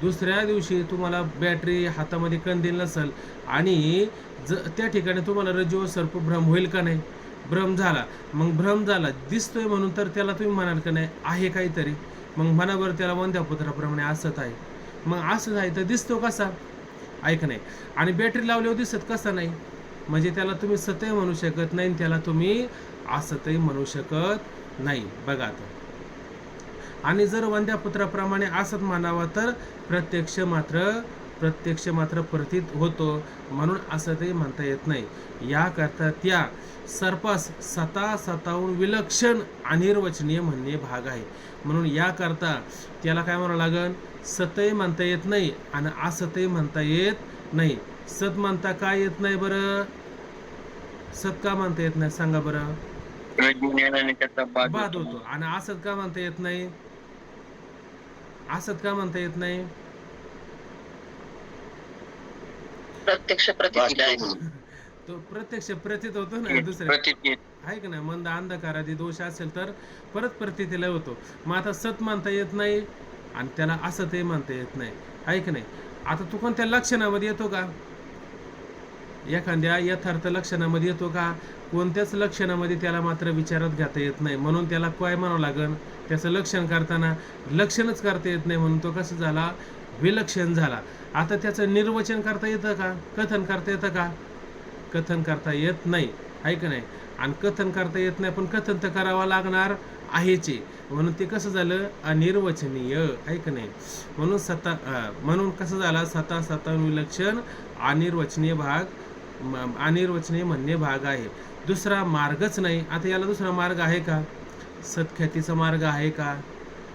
दुसऱ्या दिवशी तुम्हाला बॅटरी हातामध्ये कंदील नसेल आणि त्या ठिकाणी तुम्हाला रज्जूवर सर्प भ्रम होईल का नाही? भ्रम झाला. मग भ्रम झाला दिसतोय म्हणून तर त्याला तुम्ही म्हणाल का नाही आहे काहीतरी? मग म्हणा बरं, त्याला वंद्यापुत्राप्रमाणे असत आहे. मग असं आहे तर दिसतो कसा? ऐक नाही. आणि बॅटरी लावल्यावर दिसत कसा नाही? म्हणजे त्याला तुम्ही सतही म्हणू शकत नाही, त्याला तुम्ही असतही म्हणू शकत नाही. बघा आता. आणि जर वंद्यापुत्राप्रमाणे असत म्हणावा तर प्रत्यक्ष मात्र प्रतीत होतो, म्हणून असतही म्हणता येत नाही. याकरता त्या सर्पास स्वतःहून विलक्षण अनिर्वचनीय म्हणणे भाग आहे. म्हणून याकरता त्याला काय म्हणावं लागेल, सतही म्हणता येत नाही आणि असतही म्हणता येत नाही. सत म्हणता का येत नाही बरं? सत का म्हणता येत नाही सांगा बरं? रजोज्ञानाने त्याचा बाद होतो. आणि असत का म्हणता येत नाही? असत का म्हणता येत नाही? प्रत्यक्ष प्रतीत आहे. तो प्रत्यक्ष प्रतीत होतो ना, दुसऱ्या आहे का नाही? मंद अंधकारादी दोष असेल तर परत प्रतीतीला होतो. मग आता सत म्हणता येत नाही आणि त्याला असतही म्हणता येत नाही, आहे का नाही? आता तू कोणत्या लक्षणामध्ये येतो का? एखाद्या यथार्थ लक्षणामध्ये येतो का? कोणत्याच लक्षणामध्ये त्याला मात्र विचारात घेता येत नाही. म्हणून त्याला काय म्हणावं लागेल? त्याचं लक्षण करताना लक्षणच करता येत नाही, म्हणून तो कसं झाला? विलक्षण झाला. आता त्याचं निर्वचन करता येतं का? कथन करता येतं का? कथन करता येत नाही, आहे का नाही? आणि कथन करता येत नाही, पण कथन तर करावं लागणार आहेचे, म्हणून ते कसं झालं? अनिर्वचनीय, आहे का नाही? म्हणून कसं झाला? स्वतःहून विलक्षण अनिर्वचनीय म्हणणे भाग आहे. दुसरा मार्गच नाही. आता याला दुसरा मार्ग आहे का? सत्ख्यातीचा मार्ग आहे का?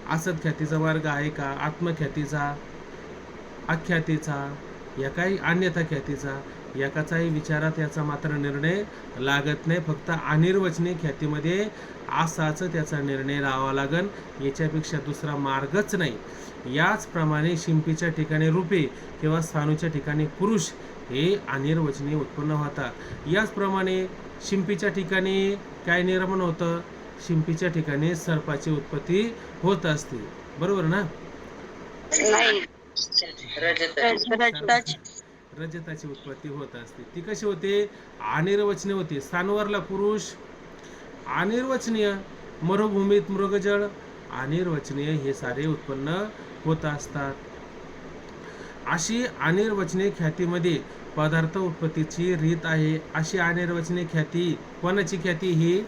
असत्ख्यातीचा मार्ग आहे का? आत्मख्यातीचा, आख्यातीचा, या काही अन्यथा ख्यातीचा, एकाचाही विचारात याचा मात्र निर्णय लागत नाही. फक्त अनिर्वचनीय ख्यातीमध्ये असाच त्याचा निर्णय लावावा लागन, याच्यापेक्षा दुसरा मार्गच नाही. याचप्रमाणे शिंपीच्या ठिकाणी रूपे किंवा स्थानूच्या ठिकाणी पुरुष हे अनिर्वचनीय उत्पन्न होतात. याचप्रमाणे शिंपीच्या ठिकाणी काय निर्माण होतं? शिंपीच्या ठिकाणी सर्पाची उत्पत्ती होत असते, बरोबर ना? नाही. रजताची उत्पत्ती होत असते. ती कशी होते? अनिर्वचनीय होते. स्थानवरला पुरुष अनिर्वचनीय, मरुभूमीत मृगजळ अनिर्वचनीय, हे सारे उत्पन्न होत असतात. अशी अनिर्वचनीय ख्यातीमध्ये पदार्थ उत्पत्तीची रीत आहे. अशी अनिर्वचनीय ख्याती, कोणाची ख्याती? ही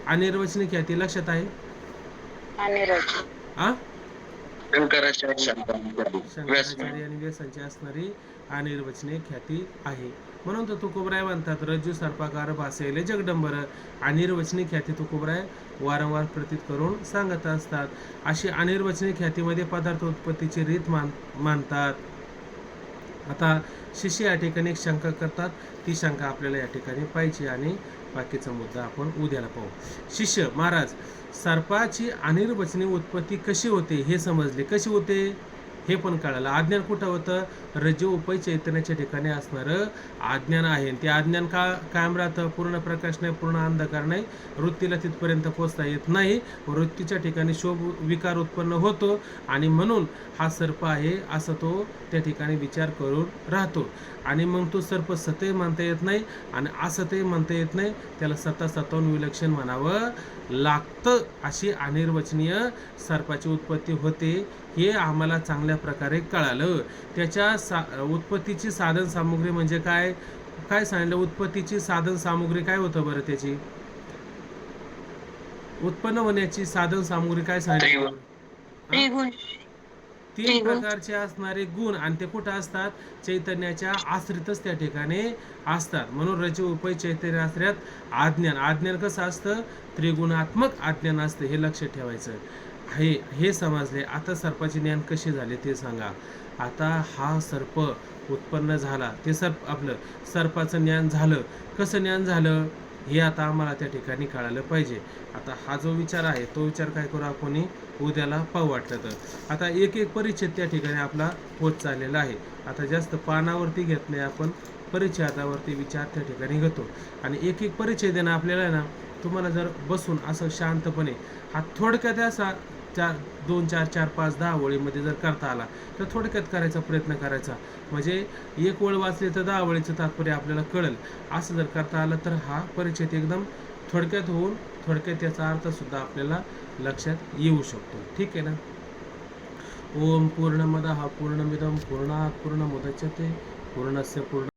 अनिर्वचनीय ख्याती लक्षात आहे? शंकराचार्य आणि व्यासांची असणारी अनिर्वचनीय ख्याती आहे. म्हणून तर तुकोबराय म्हणतात, रज्जू सर्पाकार भासेले जगडंबर. अनिर्वचनीय ख्याती तुकोबराय वारंवार प्रतीत करून सांगत असतात. अशी अनिर्वचनीय ख्यातीमध्ये पदार्थ उत्पत्तीची रीत मानतात. आता शिष्य या ठिकाणी एक शंका करतात, ती शंका आपल्याला या ठिकाणी पाहिजे आणि बाकीचा मुद्दा आपण उद्याला पाहू. शिष्य, महाराज, सर्पाची अनिर्वचनीय उत्पत्ती कशी होते हे समजले. कशी होते हे पण कळालं. अज्ञान कुठं होतं? रज्जू उपय चैतन्याच्या ठिकाणी असणारं अज्ञान आहे. ते अज्ञान का कायम राहतं? पूर्ण प्रकाश नाही, पूर्ण अंधकार नाही, वृत्तीला तिथपर्यंत पोचता येत नाही. वृत्तीच्या ठिकाणी शोभ विकार उत्पन्न होतो आणि म्हणून हा सर्प आहे असं तो त्या ठिकाणी विचार करून राहतो. आणि मग तो सर्प सतही म्हणता येत नाही आणि असतही म्हणता येत नाही, त्याला स्वतःहून विलक्षण म्हणावं लागतं. अशी अनिर्वचनीय सर्पाची उत्पत्ती होते, हे आम्हाला चांगल्या प्रकारे कळालं. त्याच्या उत्पत्तीची साधन सामुग्री म्हणजे काय? काय सांगितलं? उत्पत्तीची साधन सामुग्री काय होतं बरं? त्याची उत्पन्न होण्याची साधन सामुग्री काय सांगितलं? तीन प्रकारचे असणारे गुण, आणि ते कुठं असतात? चैतन्याच्या आश्रितच त्या ठिकाणी असतात. म्हणून रज्जू उपय चैतन्य आश्रयात अज्ञान कसं असतं? त्रिगुणात्मक अज्ञान असतं, हे लक्ष ठेवायचं. हे समजले. आता सर्पाचे ज्ञान कसे झाले ते सांगा. आता हा सर्प उत्पन्न झाला, ते आपलं सर्पाचं ज्ञान झालं. कसं ज्ञान झालं हे आता आम्हाला त्या ठिकाणी कळालं पाहिजे. आता हा जो विचार आहे तो विचार काय करू आपण उद्याला पाहू वाटलं तर. आता एक एक परिच्छेद त्या ठिकाणी आपला होत चाललेला आहे. आता जास्त पानावरती घेत नाही आपण, परिच्छेदावरती विचार त्या ठिकाणी घेतो. आणि एक एक परिच्छेद आहे ना आपल्याला ना, तुम्हाला जर बसून असं शांतपणे हा थोडक्यात असा 2, 4, 4, 5, 10 ओळीमध्ये जर करता आला तर थोडक्यात करायचा प्रयत्न करायचा. म्हणजे एक ओळ वाचली तर 10 ओळीचं तात्पर्य आपल्याला कळेल. असं जर करता आलं तर हा परिच्छेद एकदम थोडक्यात होऊन थोडक्यात याचा अर्थसुद्धा आपल्याला लक्षात येऊ शकतो. ठीक आहे ना? ओम पूर्णमदः पूर्णमिदं पूर्णात् पूर्णमुदच्यते पूर्णस्य पूर्ण